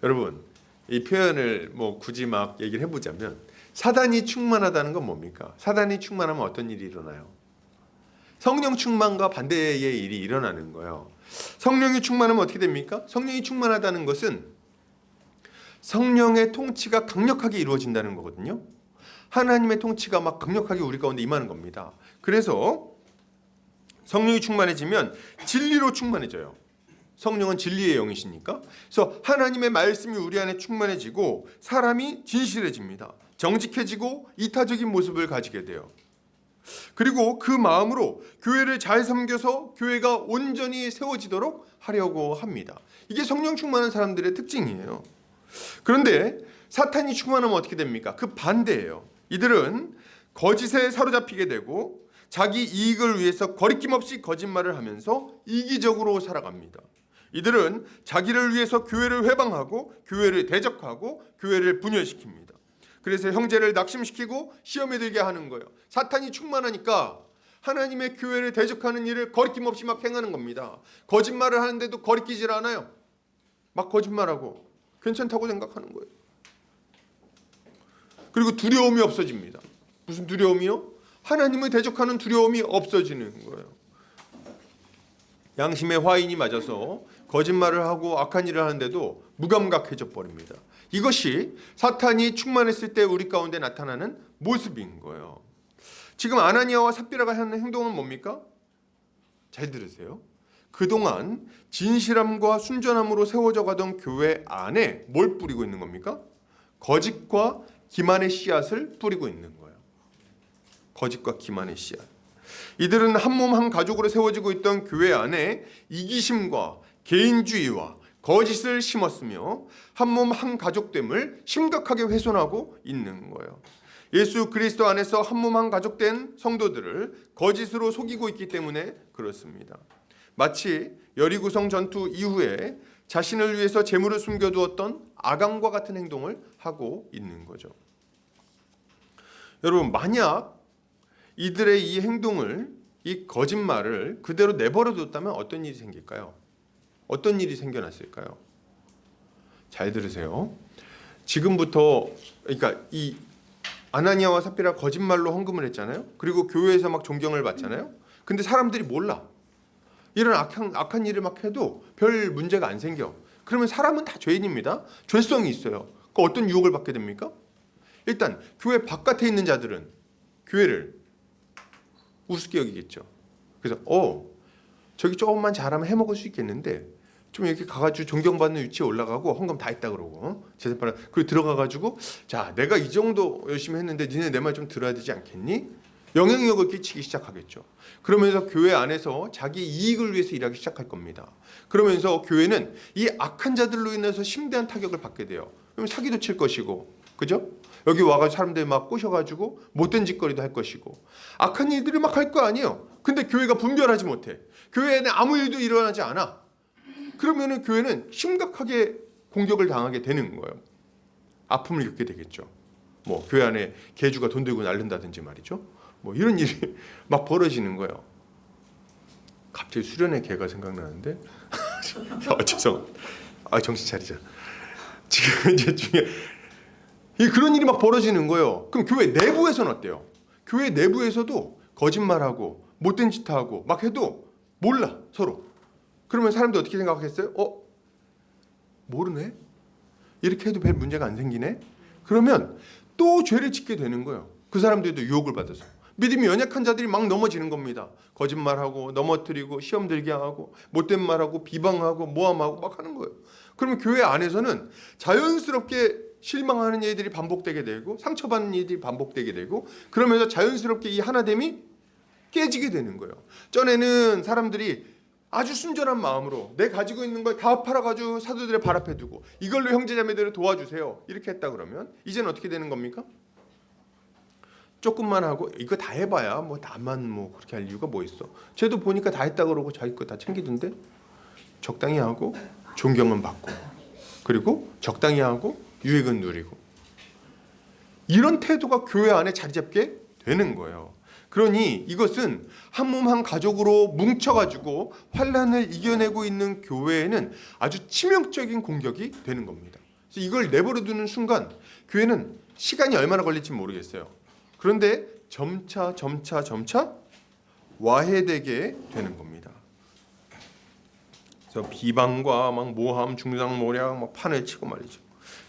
여러분, 이 표현을 굳이 막 얘기를 해보자면 사단이 충만하다는 건 뭡니까? 사단이 충만하면 어떤 일이 일어나요? 성령 충만과 반대의 일이 일어나는 거예요. 성령이 충만하면 어떻게 됩니까? 성령이 충만하다는 것은 성령의 통치가 강력하게 이루어진다는 거거든요. 하나님의 통치가 막 강력하게 우리 가운데 임하는 겁니다. 그래서 성령이 충만해지면 진리로 충만해져요. 성령은 진리의 영이시니까. 그래서 하나님의 말씀이 우리 안에 충만해지고 사람이 진실해집니다. 정직해지고 이타적인 모습을 가지게 돼요. 그리고 그 마음으로 교회를 잘 섬겨서 교회가 온전히 세워지도록 하려고 합니다. 이게 성령 충만한 사람들의 특징이에요. 그런데 사탄이 충만하면 어떻게 됩니까? 그 반대예요. 이들은 거짓에 사로잡히게 되고 자기 이익을 위해서 거리낌 없이 거짓말을 하면서 이기적으로 살아갑니다. 이들은 자기를 위해서 교회를 회방하고 교회를 대적하고 교회를 분열시킵니다. 그래서 형제를 낙심시키고 시험에 들게 하는 거예요. 사탄이 충만하니까 하나님의 교회를 대적하는 일을 거리낌 없이 막 행하는 겁니다. 거짓말을 하는데도 거리끼질 않아요. 막 거짓말하고 괜찮다고 생각하는 거예요. 그리고 두려움이 없어집니다. 무슨 두려움이요? 하나님을 대적하는 두려움이 없어지는 거예요. 양심의 화인이 맞아서 거짓말을 하고 악한 일을 하는데도 무감각해져 버립니다. 이것이 사탄이 충만했을 때 우리 가운데 나타나는 모습인 거예요. 지금 아나니아와 삽비라가 하는 행동은 뭡니까? 잘 들으세요. 그동안 진실함과 순전함으로 세워져 가던 교회 안에 뭘 뿌리고 있는 겁니까? 거짓과 기만의 씨앗을 뿌리고 있는 거예요. 거짓과 기만의 씨앗. 이들은 한 몸 한 가족으로 세워지고 있던 교회 안에 이기심과 개인주의와 거짓을 심었으며 한 몸 한 가족됨을 심각하게 훼손하고 있는 거예요. 예수 그리스도 안에서 한 몸 한 가족된 성도들을 거짓으로 속이고 있기 때문에 그렇습니다. 마치 여리고성 전투 이후에 자신을 위해서 재물을 숨겨두었던 아강과 같은 행동을 하고 있는 거죠. 여러분, 만약 이들의 이 행동을, 이 거짓말을 그대로 내버려 뒀다면 어떤 일이 생길까요? 어떤 일이 생겨났을까요? 잘 들으세요. 지금부터, 그러니까 이 아나니아와 삽비라 거짓말로 헌금을 했잖아요. 그리고 교회에서 막 존경을 받잖아요. 근데 사람들이 몰라. 이런 악한 일을 막 해도 별 문제가 안 생겨. 그러면 사람은 다 죄인입니다. 죄성이 있어요. 그 어떤 유혹을 받게 됩니까? 일단 교회 바깥에 있는 자들은 교회를 우습게 여기겠죠. 그래서 저기 조금만 잘하면 해먹을 수 있겠는데 좀 이렇게 가가지고 존경받는 위치에 올라가고 헌금 다 했다 그러고 제사판을 그리고 들어가가지고 자 내가 이 정도 열심히 했는데 니네 내 말 좀 들어야 되지 않겠니? 영향력을 끼치기 시작하겠죠. 그러면서 교회 안에서 자기 이익을 위해서 일하기 시작할 겁니다. 그러면서 교회는 이 악한 자들로 인해서 심대한 타격을 받게 돼요. 그럼 사기도 칠 것이고, 그죠? 여기 와가지고 사람들 막 꼬셔가지고 못된 짓거리도 할 것이고, 악한 일들을 막 할 거 아니에요. 근데 교회가 분별하지 못해. 교회에는 아무 일도 일어나지 않아. 그러면은 교회는 심각하게 공격을 당하게 되는 거예요. 아픔을 겪게 되겠죠. 뭐 교회 안에 개주가 돈 들고 날른다든지 말이죠. 뭐 이런 일이 막 벌어지는 거예요. 갑자기 수련의 개가 생각나는데 죄송합니다. 정신 차리자. 지금 이제 중에 그런 일이 막 벌어지는 거예요. 그럼 교회 내부에서는 어때요? 교회 내부에서도 거짓말하고 못된 짓 하고 막 해도 몰라 서로. 그러면 사람들이 어떻게 생각하겠어요? 모르네? 이렇게 해도 별 문제가 안 생기네? 그러면 또 죄를 짓게 되는 거예요. 그 사람들도 유혹을 받아서. 믿음이 연약한 자들이 막 넘어지는 겁니다. 거짓말하고 넘어뜨리고 시험 들게 하고 못된 말하고 비방하고 모함하고 막 하는 거예요. 그러면 교회 안에서는 자연스럽게 실망하는 일들이 반복되게 되고 상처받는 일들이 반복되게 되고 그러면서 자연스럽게 이 하나됨이 깨지게 되는 거예요. 전에는 사람들이 아주 순전한 마음으로 내 가지고 있는 걸 다 팔아가지고 사도들의 발 앞에 두고 이걸로 형제자매들을 도와주세요 이렇게 했다 그러면 이제는 어떻게 되는 겁니까? 조금만 하고 이거 다 해봐야 뭐 나만 뭐 그렇게 할 이유가 뭐 있어. 쟤도 보니까 다 했다 그러고 자기 거 다 챙기던데. 적당히 하고 존경은 받고 그리고 적당히 하고 유익은 누리고 이런 태도가 교회 안에 자리 잡게 되는 거예요. 그러니 이것은 한 몸 한 가족으로 뭉쳐가지고 환란을 이겨내고 있는 교회에는 아주 치명적인 공격이 되는 겁니다. 그래서 이걸 내버려 두는 순간 교회는 시간이 얼마나 걸릴지 모르겠어요. 그런데 점차 와해되게 되는 겁니다. 그래서 비방과 막 모함, 중상모략 막 판을 치고 말이죠.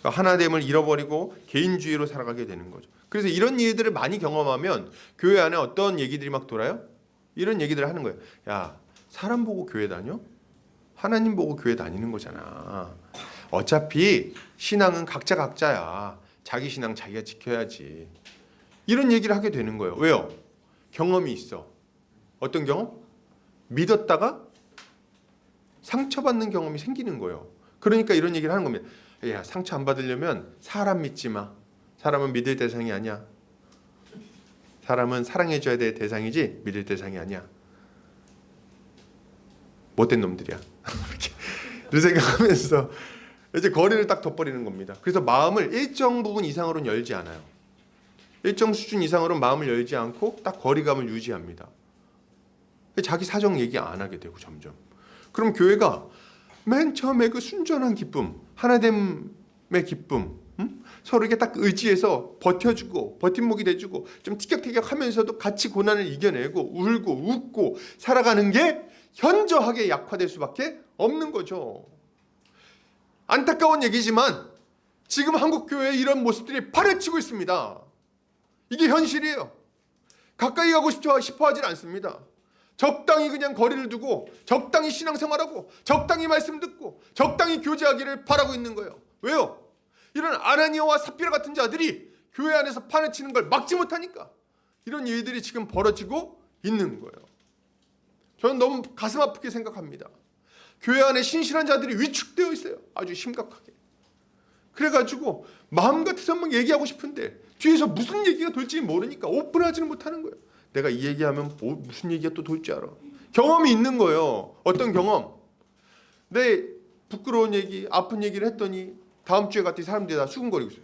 그러니까 하나됨을 잃어버리고 개인주의로 살아가게 되는 거죠. 그래서 이런 일들을 많이 경험하면 교회 안에 어떤 얘기들이 막 돌아요? 이런 얘기들을 하는 거예요. 야, 사람 보고 교회 다녀? 하나님 보고 교회 다니는 거잖아. 어차피 신앙은 각자야. 자기 신앙 자기가 지켜야지. 이런 얘기를 하게 되는 거예요. 왜요? 경험이 있어. 어떤 경험? 믿었다가 상처받는 경험이 생기는 거예요. 그러니까 이런 얘기를 하는 겁니다. 야, 상처 안 받으려면 사람 믿지 마. 사람은 믿을 대상이 아니야. 사람은 사랑해줘야 될 대상이지 믿을 대상이 아니야. 못된 놈들이야. 이렇게 생각하면서 이제 거리를 딱 둬버리는 겁니다. 그래서 마음을 일정 부분 이상으로는 열지 않아요. 일정 수준 이상으로 마음을 열지 않고 딱 거리감을 유지합니다. 자기 사정 얘기 안 하게 되고 점점. 그럼 교회가 맨 처음에 그 순전한 기쁨, 하나됨의 기쁨, 서로 이렇게 딱 의지해서 버텨주고 버팀목이 돼주고 좀 티격태격하면서도 같이 고난을 이겨내고 울고 웃고 살아가는 게 현저하게 약화될 수밖에 없는 거죠. 안타까운 얘기지만 지금 한국 교회의 이런 모습들이 파헤치고 있습니다. 이게 현실이에요. 가까이 가고 싶어 하질 않습니다. 적당히 그냥 거리를 두고 적당히 신앙생활하고 적당히 말씀 듣고 적당히 교제하기를 바라고 있는 거예요. 왜요? 이런 아나니아와 삽비라 같은 자들이 교회 안에서 판을 치는 걸 막지 못하니까 이런 일들이 지금 벌어지고 있는 거예요. 저는 너무 가슴 아프게 생각합니다. 교회 안에 신실한 자들이 위축되어 있어요. 아주 심각하게. 그래가지고 마음 같아서 막 얘기하고 싶은데 뒤에서 무슨 얘기가 돌지 모르니까 오픈하지는 못하는 거예요. 내가 이 얘기하면 무슨 얘기가 또 돌지 알아. 경험이 있는 거예요. 어떤 경험? 내 부끄러운 얘기, 아픈 얘기를 했더니 다음 주에 갔더니 사람들이 다 수근거리고 있어요.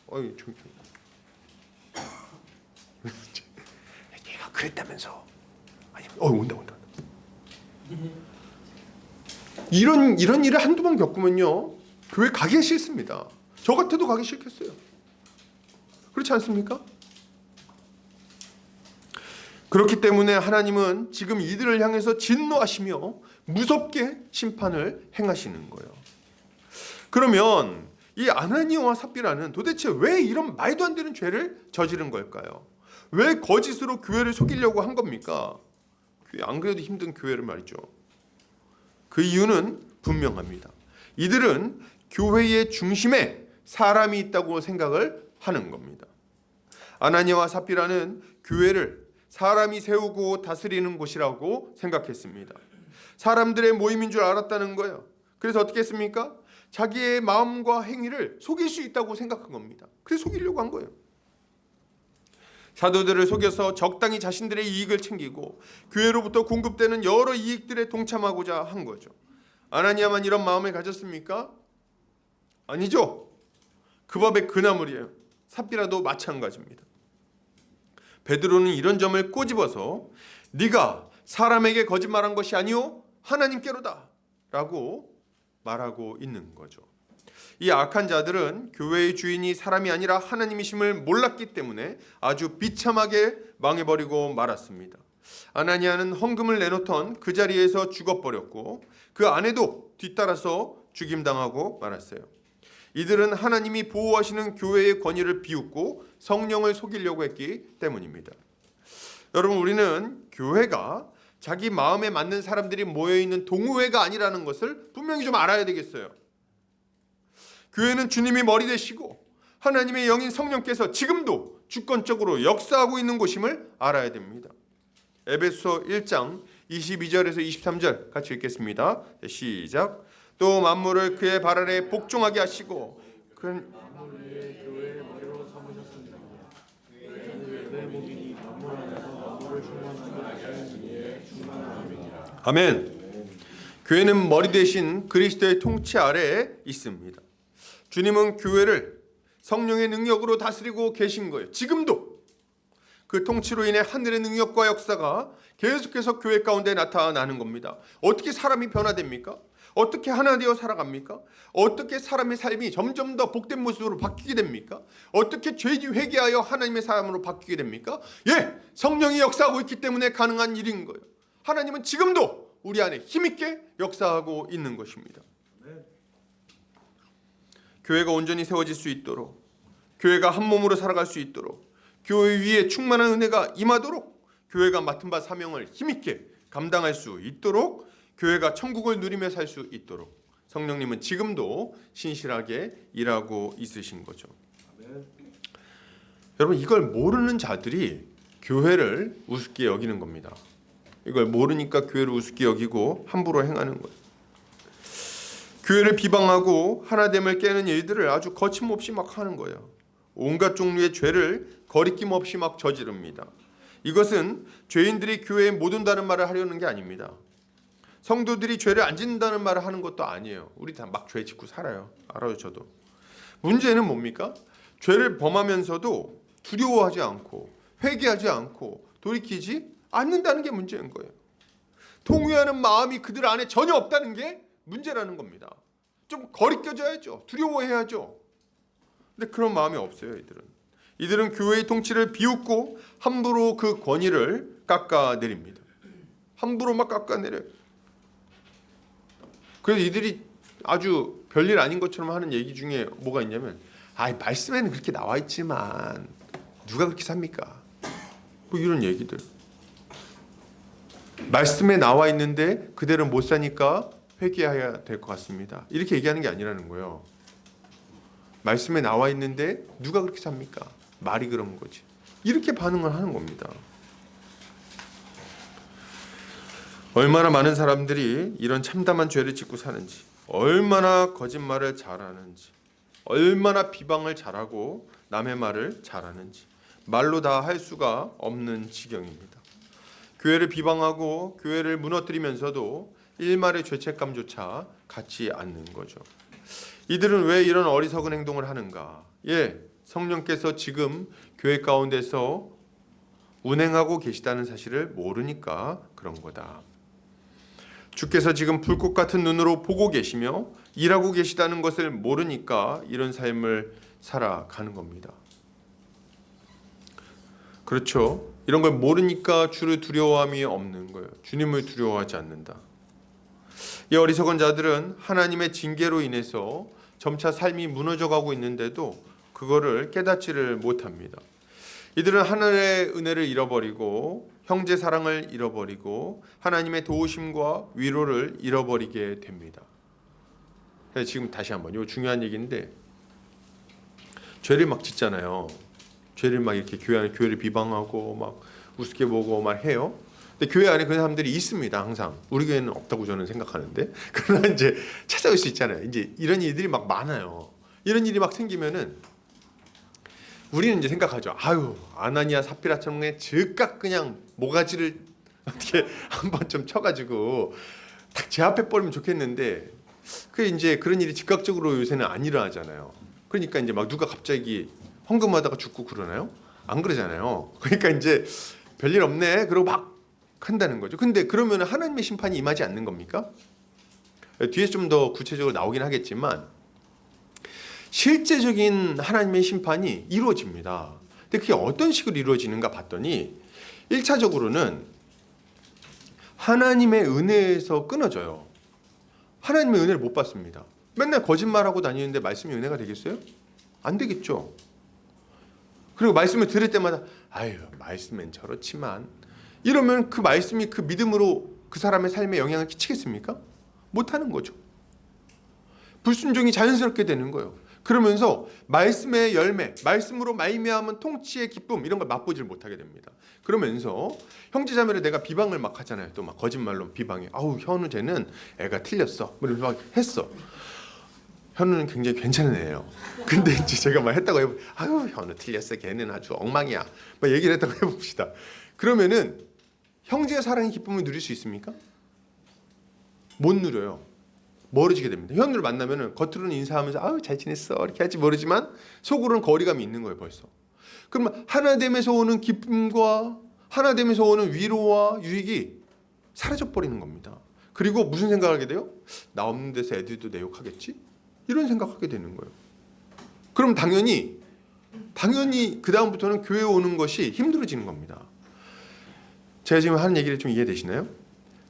어이, 얘가 그랬다면서. 아니, 온다. 이런 일을 한두 번 겪으면요, 교회 가기 싫습니다. 저 같아도 가기 싫겠어요. 그렇지 않습니까? 그렇기 때문에 하나님은 지금 이들을 향해서 진노하시며 무섭게 심판을 행하시는 거예요. 그러면 이 아나니아와 삽비라는 도대체 왜 이런 말도 안 되는 죄를 저지른 걸까요? 왜 거짓으로 교회를 속이려고 한 겁니까? 안 그래도 힘든 교회를 말이죠. 그 이유는 분명합니다. 이들은 교회의 중심에 사람이 있다고 생각을 하는 겁니다. 아나니아와 삽비라는 교회를 사람이 세우고 다스리는 곳이라고 생각했습니다. 사람들의 모임인 줄 알았다는 거예요. 그래서 어떻게 했습니까? 자기의 마음과 행위를 속일 수 있다고 생각한 겁니다. 그래서 속이려고 한 거예요. 사도들을 속여서 적당히 자신들의 이익을 챙기고 교회로부터 공급되는 여러 이익들에 동참하고자 한 거죠. 아나니아만 이런 마음을 가졌습니까? 아니죠. 그 밥의 그나물이에요. 삽비라도 마찬가지입니다. 베드로는 이런 점을 꼬집어서 네가 사람에게 거짓말한 것이 아니오 하나님께로다 라고 말하고 있는 거죠. 이 악한 자들은 교회의 주인이 사람이 아니라 하나님이심을 몰랐기 때문에 아주 비참하게 망해버리고 말았습니다. 아나니아는 헌금을 내놓던 그 자리에서 죽어버렸고 그 아내도 뒤따라서 죽임당하고 말았어요. 이들은 하나님이 보호하시는 교회의 권위를 비웃고 성령을 속이려고 했기 때문입니다. 여러분, 우리는 교회가 자기 마음에 맞는 사람들이 모여있는 동호회가 아니라는 것을 분명히 좀 알아야 되겠어요. 교회는 주님이 머리 되시고 하나님의 영인 성령께서 지금도 주권적으로 역사하고 있는 곳임을 알아야 됩니다. 에베소 1장 22절에서 23절 같이 읽겠습니다. 시작. 또 만물을 그의 발 아래 복종하게 하시고 그는 교회의 머리로 삼으셨습니다. 그의 목이 만물 안에서 만물을 충만하게 하시는 이의 충만함이니라. 아멘. 교회는 머리 대신 그리스도의 통치 아래에 있습니다. 주님은 교회를 성령의 능력으로 다스리고 계신 거예요. 지금도 그 통치로 인해 하늘의 능력과 역사가 계속해서 교회 가운데 나타나는 겁니다. 어떻게 사람이 변화됩니까? 어떻게 하나 되어 살아갑니까? 어떻게 사람의 삶이 점점 더 복된 모습으로 바뀌게 됩니까? 어떻게 죄지 회개하여 하나님의 사람으로 바뀌게 됩니까? 예, 성령이 역사하고 있기 때문에 가능한 일인 거예요. 하나님은 지금도 우리 안에 힘있게 역사하고 있는 것입니다. 교회가 온전히 세워질 수 있도록, 교회가 한 몸으로 살아갈 수 있도록, 교회 위에 충만한 은혜가 임하도록, 교회가 맡은 바 사명을 힘있게 감당할 수 있도록, 교회가 천국을 누리며 살 수 있도록 성령님은 지금도 신실하게 일하고 있으신 거죠. 여러분, 이걸 모르는 자들이 교회를 우습게 여기는 겁니다. 이걸 모르니까 교회를 우습게 여기고 함부로 행하는 거예요. 교회를 비방하고 하나됨을 깨는 일들을 아주 거침없이 막 하는 거예요. 온갖 종류의 죄를 거리낌 없이 막 저지릅니다. 이것은 죄인들이 교회에 못 온다는 말을 하려는 게 아닙니다. 성도들이 죄를 안 짓는다는 말을 하는 것도 아니에요. 우리 다 막 죄 짓고 살아요. 알아요, 저도. 문제는 뭡니까? 죄를 범하면서도 두려워하지 않고 회개하지 않고 돌이키지 않는다는 게 문제인 거예요. 통회하는 마음이 그들 안에 전혀 없다는 게 문제라는 겁니다. 좀 거리껴져야죠. 두려워해야죠. 근데 그런 마음이 없어요, 이들은 교회의 통치를 비웃고 함부로 그 권위를 깎아내립니다. 함부로 막 깎아내려요. 그래서 이들이 아주 별일 아닌 것처럼 하는 얘기 중에 뭐가 있냐면, 말씀에는 그렇게 나와 있지만 누가 그렇게 삽니까? 뭐 이런 얘기들. 말씀에 나와 있는데 그대로 못 사니까 회개해야 될 것 같습니다. 이렇게 얘기하는 게 아니라는 거예요. 말씀에 나와 있는데 누가 그렇게 삽니까? 말이 그런 거지. 이렇게 반응을 하는 겁니다. 얼마나 많은 사람들이 이런 참담한 죄를 짓고 사는지, 얼마나 거짓말을 잘하는지, 얼마나 비방을 잘하고 남의 말을 잘하는지 말로 다 할 수가 없는 지경입니다. 교회를 비방하고 교회를 무너뜨리면서도 일말의 죄책감조차 갖지 않는 거죠. 이들은 왜 이런 어리석은 행동을 하는가? 성령께서 지금 교회 가운데서 운행하고 계시다는 사실을 모르니까 그런 거다. 주께서 지금 불꽃 같은 눈으로 보고 계시며 일하고 계시다는 것을 모르니까 이런 삶을 살아가는 겁니다. 그렇죠. 이런 걸 모르니까 주를 두려워함이 없는 거예요. 주님을 두려워하지 않는다. 이 어리석은 자들은 하나님의 징계로 인해서 점차 삶이 무너져가고 있는데도 그거를 깨닫지를 못합니다. 이들은 하늘의 은혜를 잃어버리고 형제 사랑을 잃어버리고 하나님의 도우심과 위로를 잃어버리게 됩니다. 지금 다시 한번, 이거 중요한 얘기인데, 죄를 막 짓잖아요. 죄를 막 이렇게 교회를 비방하고 막 우습게 보고 막 해요. 근데 교회 안에 그런 사람들이 있습니다. 항상. 우리 교회는 없다고 저는 생각하는데, 그러나 이제 찾아올 수 있잖아요. 이제 이런 일들이 막 많아요. 이런 일이 막 생기면은 우리는 이제 생각하죠. 아나니아 삽비라처럼 즉각 그냥 모가지를 어떻게 한번 좀 쳐가지고 딱 제압해버리면 좋겠는데, 그 이제 그런 일이 즉각적으로 요새는 안 일어나잖아요. 그러니까 이제 막 누가 갑자기 헌금하다가 죽고 그러나요? 안 그러잖아요. 그러니까 이제 별일 없네. 그러고 막 한다는 거죠. 근데 그러면 하나님의 심판이 임하지 않는 겁니까? 뒤에서 좀 더 구체적으로 나오긴 하겠지만 실제적인 하나님의 심판이 이루어집니다. 근데 그게 어떤 식으로 이루어지는가 봤더니 1차적으로는 하나님의 은혜에서 끊어져요. 하나님의 은혜를 못 받습니다. 맨날 거짓말하고 다니는데 말씀이 은혜가 되겠어요? 안 되겠죠. 그리고 말씀을 들을 때마다 말씀엔 저렇지만 이러면 그 말씀이 그 믿음으로 그 사람의 삶에 영향을 끼치겠습니까? 못하는 거죠. 불순종이 자연스럽게 되는 거예요. 그러면서 말씀의 열매, 말씀으로 말미암은 통치의 기쁨 이런 걸 맛보질 못하게 됩니다. 그러면서 형제자매를 내가 비방을 막 하잖아요. 또 막 거짓말로 비방해. 아우 현우 쟤는 애가 틀렸어. 막 했어. 현우는 굉장히 괜찮은 애예요. 근데 이제 제가 막 했다고 해보. 아유 현우 틀렸어. 걔는 아주 엉망이야. 막 얘기를 했다고 해봅시다. 그러면은 형제의 사랑의 기쁨을 누릴 수 있습니까? 못 누려요. 멀어지게 됩니다. 현우를 만나면은 겉으로는 인사하면서 아유 잘 지냈어 이렇게 할지 모르지만 속으로는 거리감이 있는 거예요 벌써. 그러면 하나됨에서 오는 기쁨과 하나됨에서 오는 위로와 유익이 사라져 버리는 겁니다. 그리고 무슨 생각을 하게 돼요? 나 없는 데서 애들도 내 욕하겠지? 이런 생각하게 되는 거예요. 그럼 당연히 그 다음부터는 교회 오는 것이 힘들어지는 겁니다. 제가 지금 하는 얘기를 좀 이해되시나요?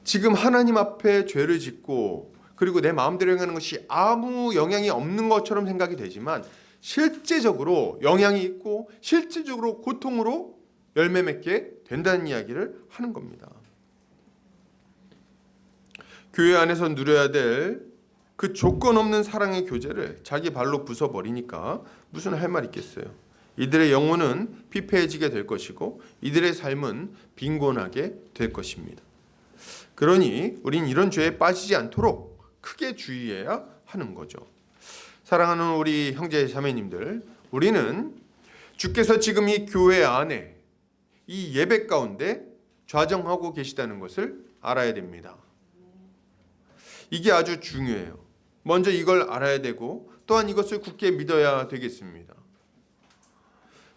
지금 하나님 앞에 죄를 짓고 그리고 내 마음대로 행하는 것이 아무 영향이 없는 것처럼 생각이 되지만 실제적으로 영향이 있고 실질적으로 고통으로 열매 맺게 된다는 이야기를 하는 겁니다. 교회 안에서 누려야 될 그 조건 없는 사랑의 교제를 자기 발로 부숴버리니까 무슨 할 말 있겠어요. 이들의 영혼은 피폐해지게 될 것이고 이들의 삶은 빈곤하게 될 것입니다. 그러니 우린 이런 죄에 빠지지 않도록 크게 주의해야 하는 거죠. 사랑하는 우리 형제 자매님들, 우리는 주께서 지금 이 교회 안에 이 예배 가운데 좌정하고 계시다는 것을 알아야 됩니다. 이게 아주 중요해요. 먼저 이걸 알아야 되고 또한 이것을 굳게 믿어야 되겠습니다.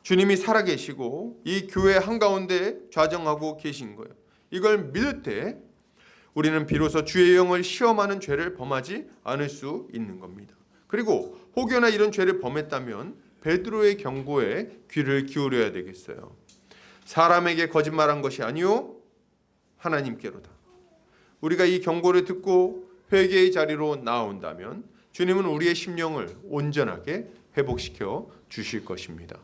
주님이 살아계시고 이 교회 한가운데 좌정하고 계신 거예요. 이걸 믿을 때 우리는 비로소 주의 영을 시험하는 죄를 범하지 않을 수 있는 겁니다. 그리고 혹여나 이런 죄를 범했다면 베드로의 경고에 귀를 기울여야 되겠어요. 사람에게 거짓말한 것이 아니요 하나님께로다. 우리가 이 경고를 듣고 회개의 자리로 나온다면 주님은 우리의 심령을 온전하게 회복시켜 주실 것입니다.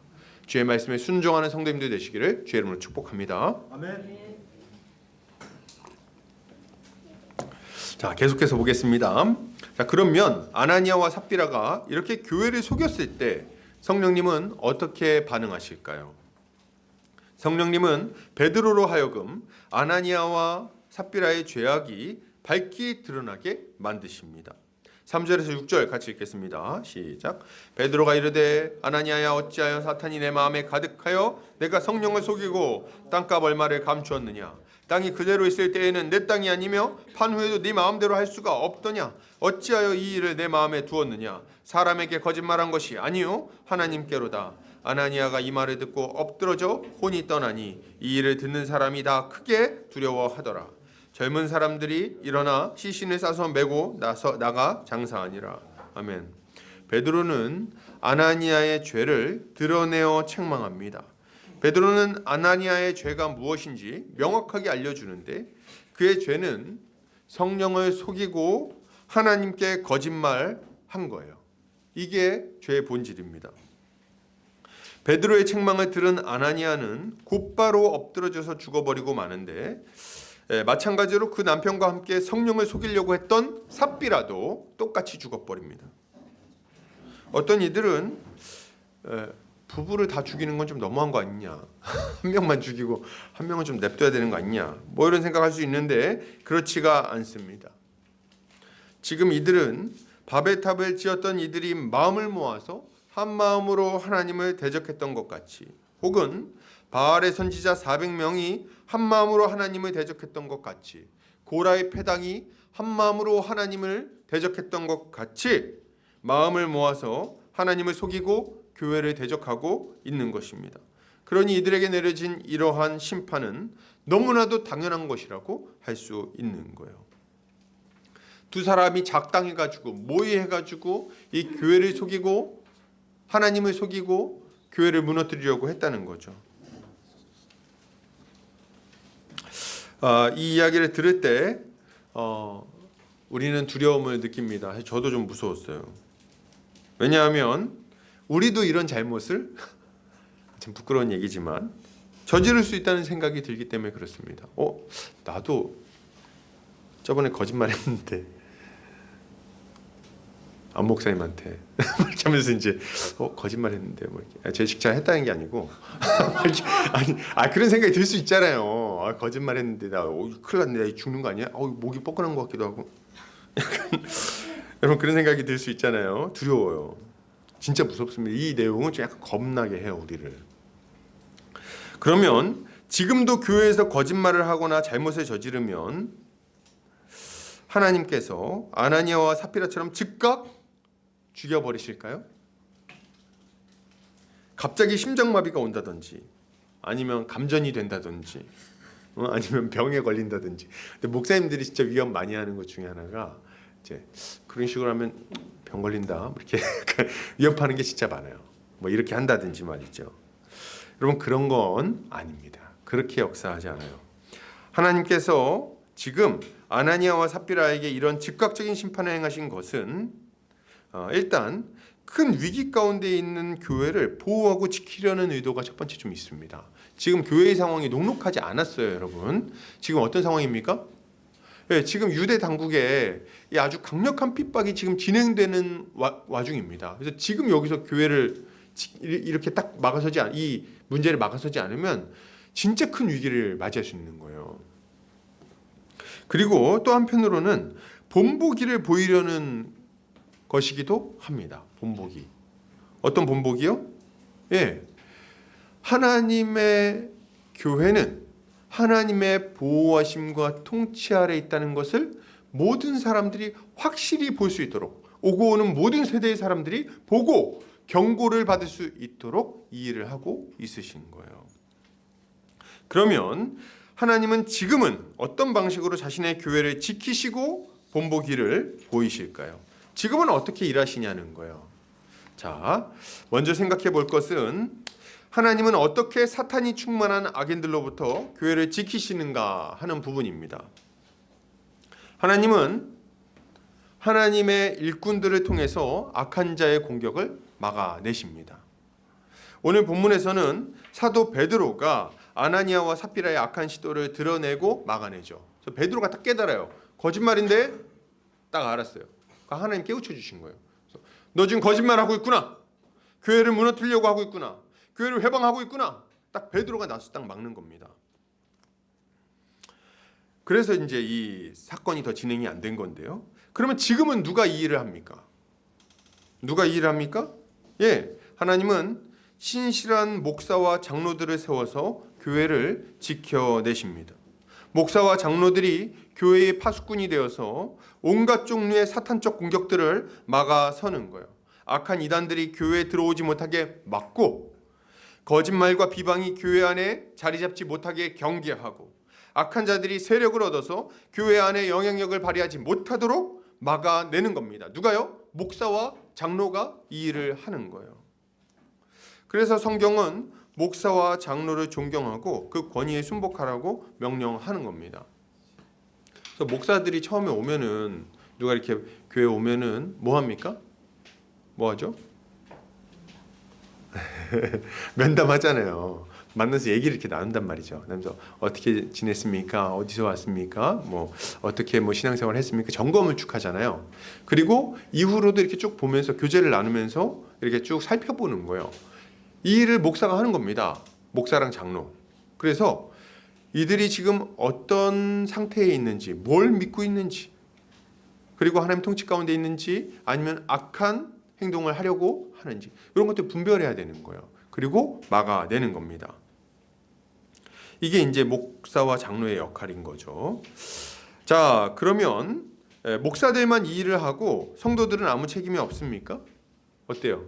주의 말씀에 순종하는 성도님들 되시기를 주의 이름으로 축복합니다. 아멘. 자, 계속해서 보겠습니다. 자, 그러면 아나니아와 삽비라가 이렇게 교회를 속였을 때 성령님은 어떻게 반응하실까요? 성령님은 베드로로 하여금 아나니아와 삽비라의 죄악이 밝히 드러나게 만드십니다. 3절에서 6절 같이 읽겠습니다. 시작. 베드로가 이르되 아나니아야 어찌하여 사탄이 내 마음에 가득하여 내가 성령을 속이고 땅값 얼마를 감추었느냐. 땅이 그대로 있을 때에는 내 땅이 아니며 판 후에도 네 마음대로 할 수가 없더냐. 어찌하여 이 일을 내 마음에 두었느냐. 사람에게 거짓말한 것이 아니요 하나님께로다. 아나니아가 이 말을 듣고 엎드러져 혼이 떠나니 이 일을 듣는 사람이 다 크게 두려워하더라. 젊은 사람들이 일어나 시신을 싸서 메고 나가 장사하니라. 아멘. 베드로는 아나니아의 죄를 드러내어 책망합니다. 베드로는 아나니아의 죄가 무엇인지 명확하게 알려주는데 그의 죄는 성령을 속이고 하나님께 거짓말한 거예요. 이게 죄의 본질입니다. 베드로의 책망을 들은 아나니아는 곧바로 엎드러져서 죽어버리고 마는데 마찬가지로 그 남편과 함께 성령을 속이려고 했던 삽비라도 똑같이 죽어버립니다. 어떤 이들은 부부를 다 죽이는 건 좀 너무한 거 아니냐. 한 명만 죽이고 한 명은 좀 냅둬야 되는 거 아니냐. 뭐 이런 생각할 수 있는데 그렇지가 않습니다. 지금 이들은 바벨탑을 지었던 이들이 마음을 모아서 한 마음으로 하나님을 대적했던 것 같이 혹은 바알의 선지자 400명이 한 마음으로 하나님을 대적했던 것 같이 고라의 패당이 한 마음으로 하나님을 대적했던 것 같이 마음을 모아서 하나님을 속이고 교회를 대적하고 있는 것입니다. 그러니 이들에게 내려진 이러한 심판은 너무나도 당연한 것이라고 할 수 있는 거예요. 두 사람이 작당해가지고 모의해가지고 이 교회를 속이고 하나님을 속이고 교회를 무너뜨리려고 했다는 거죠. 이 이야기를 들을 때 우리는 두려움을 느낍니다. 저도 좀 무서웠어요. 왜냐하면 우리도 이런 잘못을 참 부끄러운 얘기지만 저지를 수 있다는 생각이 들기 때문에 그렇습니다. 나도 저번에 거짓말했는데 안 목사님한테 하면서 이제 거짓말했는데 뭐 이렇게 제 직장 했다는 게 아니고 아니 그런 생각이 들 수 있잖아요. 거짓말했는데 나 큰일 났네, 죽는 거 아니야? 목이 뻐근한 것 같기도 하고 약간 여러분 그런 생각이 들 수 있잖아요. 두려워요. 진짜 무섭습니다. 이 내용은 좀 약간 겁나게 해요, 우리를. 그러면 지금도 교회에서 거짓말을 하거나 잘못을 저지르면 하나님께서 아나니아와 삽비라처럼 즉각 죽여버리실까요? 갑자기 심장마비가 온다든지 아니면 감전이 된다든지 아니면 병에 걸린다든지. 근데 목사님들이 진짜 위험 많이 하는 것 중에 하나가 이제 그런 식으로 하면 병 걸린다 이렇게 위협하는 게 진짜 많아요. 뭐 이렇게 한다든지 말이죠. 여러분 그런 건 아닙니다. 그렇게 역사하지 않아요. 하나님께서 지금 아나니아와 삽비라에게 이런 즉각적인 심판을 행하신 것은 일단 큰 위기 가운데 있는 교회를 보호하고 지키려는 의도가 첫 번째 좀 있습니다. 지금 교회의 상황이 녹록하지 않았어요, 여러분. 지금 어떤 상황입니까? 네, 지금 유대 당국에 아주 강력한 핍박이 지금 진행되는 와중입니다. 그래서 지금 여기서 교회를 이렇게 딱 이 문제를 막아서지 않으면 진짜 큰 위기를 맞이할 수 있는 거예요. 그리고 또 한편으로는 본보기를 보이려는 것이기도 합니다. 본보기. 어떤 본보기요? 예. 하나님의 교회는 하나님의 보호하심과 통치 아래 있다는 것을 모든 사람들이 확실히 볼 수 있도록, 오고 오는 모든 세대의 사람들이 보고 경고를 받을 수 있도록 이 일을 하고 있으신 거예요. 그러면 하나님은 지금은 어떤 방식으로 자신의 교회를 지키시고 본보기를 보이실까요? 지금은 어떻게 일하시냐는 거예요. 자, 먼저 생각해 볼 것은 하나님은 어떻게 사탄이 충만한 악인들로부터 교회를 지키시는가 하는 부분입니다. 하나님은 하나님의 일꾼들을 통해서 악한 자의 공격을 막아내십니다. 오늘 본문에서는 사도 베드로가 아나니아와 삽비라의 악한 시도를 드러내고 막아내죠. 그래서 베드로가 딱 깨달아요. 거짓말인데 딱 알았어요. 하나님 깨우쳐 주신 거예요. 너 지금 거짓말하고 있구나. 교회를 무너뜨리려고 하고 있구나. 교회를 회방하고 있구나. 딱 베드로가 나서 딱 막는 겁니다. 그래서 이제 이 사건이 더 진행이 안 된 건데요. 그러면 지금은 누가 이 일을 합니까? 누가 이 일을 합니까? 예, 하나님은 신실한 목사와 장로들을 세워서 교회를 지켜내십니다. 목사와 장로들이 교회의 파수꾼이 되어서 온갖 종류의 사탄적 공격들을 막아서는 거예요. 악한 이단들이 교회에 들어오지 못하게 막고, 거짓말과 비방이 교회 안에 자리 잡지 못하게 경계하고, 악한 자들이 세력을 얻어서 교회 안에 영향력을 발휘하지 못하도록 막아내는 겁니다. 누가요? 목사와 장로가 이 일을 하는 거예요. 그래서 성경은 목사와 장로를 존경하고 그 권위에 순복하라고 명령하는 겁니다. 그래서 목사들이 처음에 오면은, 누가 이렇게 교회 오면은 뭐 합니까? 뭐 하죠? 면담하잖아요. 만나서 얘기를 이렇게 나눈단 말이죠. 그래서 어떻게 지냈습니까? 어디서 왔습니까? 뭐 어떻게 신앙생활 했습니까? 점검을 쭉 하잖아요. 그리고 이후로도 이렇게 쭉 보면서 교제를 나누면서 이렇게 쭉 살펴보는 거예요. 이 일을 목사가 하는 겁니다. 목사랑 장로. 그래서 이들이 지금 어떤 상태에 있는지, 뭘 믿고 있는지, 그리고 하나님 통치 가운데 있는지 아니면 악한 행동을 하려고 하는지, 이런 것들 분별해야 되는 거예요. 그리고 막아내는 겁니다. 이게 이제 목사와 장로의 역할인 거죠. 자, 그러면 목사들만 이 일을 하고 성도들은 아무 책임이 없습니까? 어때요?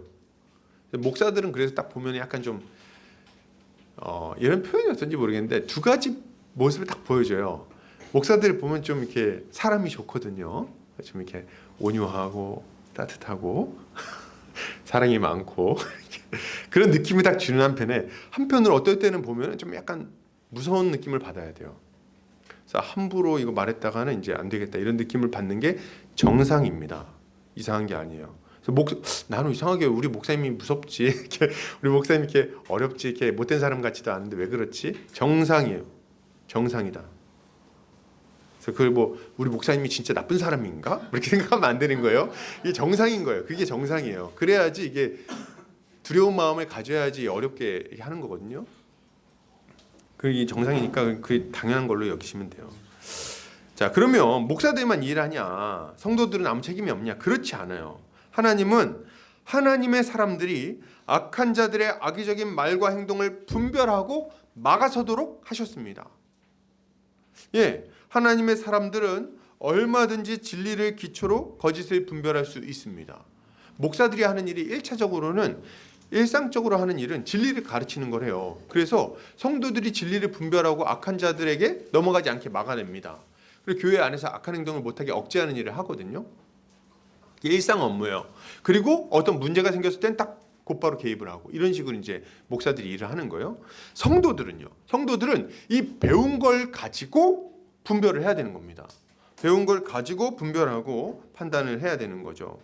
목사들은 그래서 딱 보면 약간 좀 이런 표현이 어떤지 모르겠는데 두 가지 모습을 딱 보여줘요. 목사들 보면 좀 이렇게 사람이 좋거든요. 좀 이렇게 온유하고 따뜻하고 사랑이 많고 그런 느낌이 딱 주는 한편으로 어떨 때는 보면 좀 약간 무서운 느낌을 받아야 돼요. 그래서 함부로 이거 말했다가는 이제 안 되겠다, 이런 느낌을 받는 게 정상입니다. 이상한 게 아니에요. 그래서 나는 이상하게 우리 목사님이 무섭지, 이렇게 우리 목사님 이렇게 어렵지, 이렇게 못된 사람 같지도 않은데 왜 그렇지? 정상이에요. 정상이다. 그래서 그 뭐 우리 목사님이 진짜 나쁜 사람인가? 이렇게 생각하면 안 되는 거예요. 이게 정상인 거예요. 그게 정상이에요. 그래야지 이게 두려운 마음을 가져야지 어렵게 하는 거거든요. 그게 정상이니까 그 당연한 걸로 여기시면 돼요. 자, 그러면 목사들만 일하냐? 성도들은 아무 책임이 없냐? 그렇지 않아요. 하나님은 하나님의 사람들이 악한 자들의 악의적인 말과 행동을 분별하고 막아서도록 하셨습니다. 예, 하나님의 사람들은 얼마든지 진리를 기초로 거짓을 분별할 수 있습니다. 목사들이 하는 일이 1차적으로는 일상적으로 하는 일은 진리를 가르치는 거래요. 그래서 성도들이 진리를 분별하고 악한 자들에게 넘어가지 않게 막아냅니다. 그리고 교회 안에서 악한 행동을 못하게 억제하는 일을 하거든요. 이게 일상 업무예요. 그리고 어떤 문제가 생겼을 땐 딱 곧바로 개입을 하고 이런 식으로 이제 목사들이 일을 하는 거예요. 성도들은요. 성도들은 이 배운 걸 가지고 분별을 해야 되는 겁니다. 배운 걸 가지고 분별하고 판단을 해야 되는 거죠.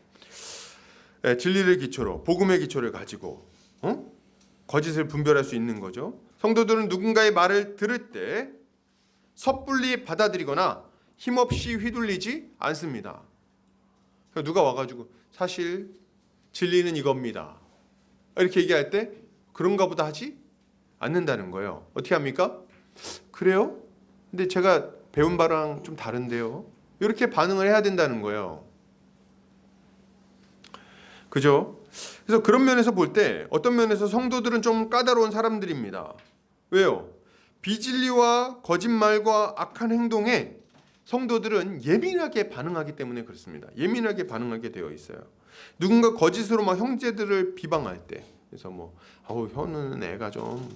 진리를 기초로, 복음의 기초를 가지고 거짓을 분별할 수 있는 거죠. 성도들은 누군가의 말을 들을 때 섣불리 받아들이거나 힘없이 휘둘리지 않습니다. 누가 와가지고 사실 진리는 이겁니다, 이렇게 얘기할 때 그런가 보다 하지 않는다는 거예요. 어떻게 합니까? 그래요? 근데 제가 배운 바랑 좀 다른데요. 이렇게 반응을 해야 된다는 거예요. 그죠? 그래서 그런 면에서 볼 때 어떤 면에서 성도들은 좀 까다로운 사람들입니다. 왜요? 비진리와 거짓말과 악한 행동에 성도들은 예민하게 반응하기 때문에 그렇습니다. 예민하게 반응하게 되어 있어요. 누군가 거짓으로 막 형제들을 비방할 때, 그래서 뭐 형은 애가 좀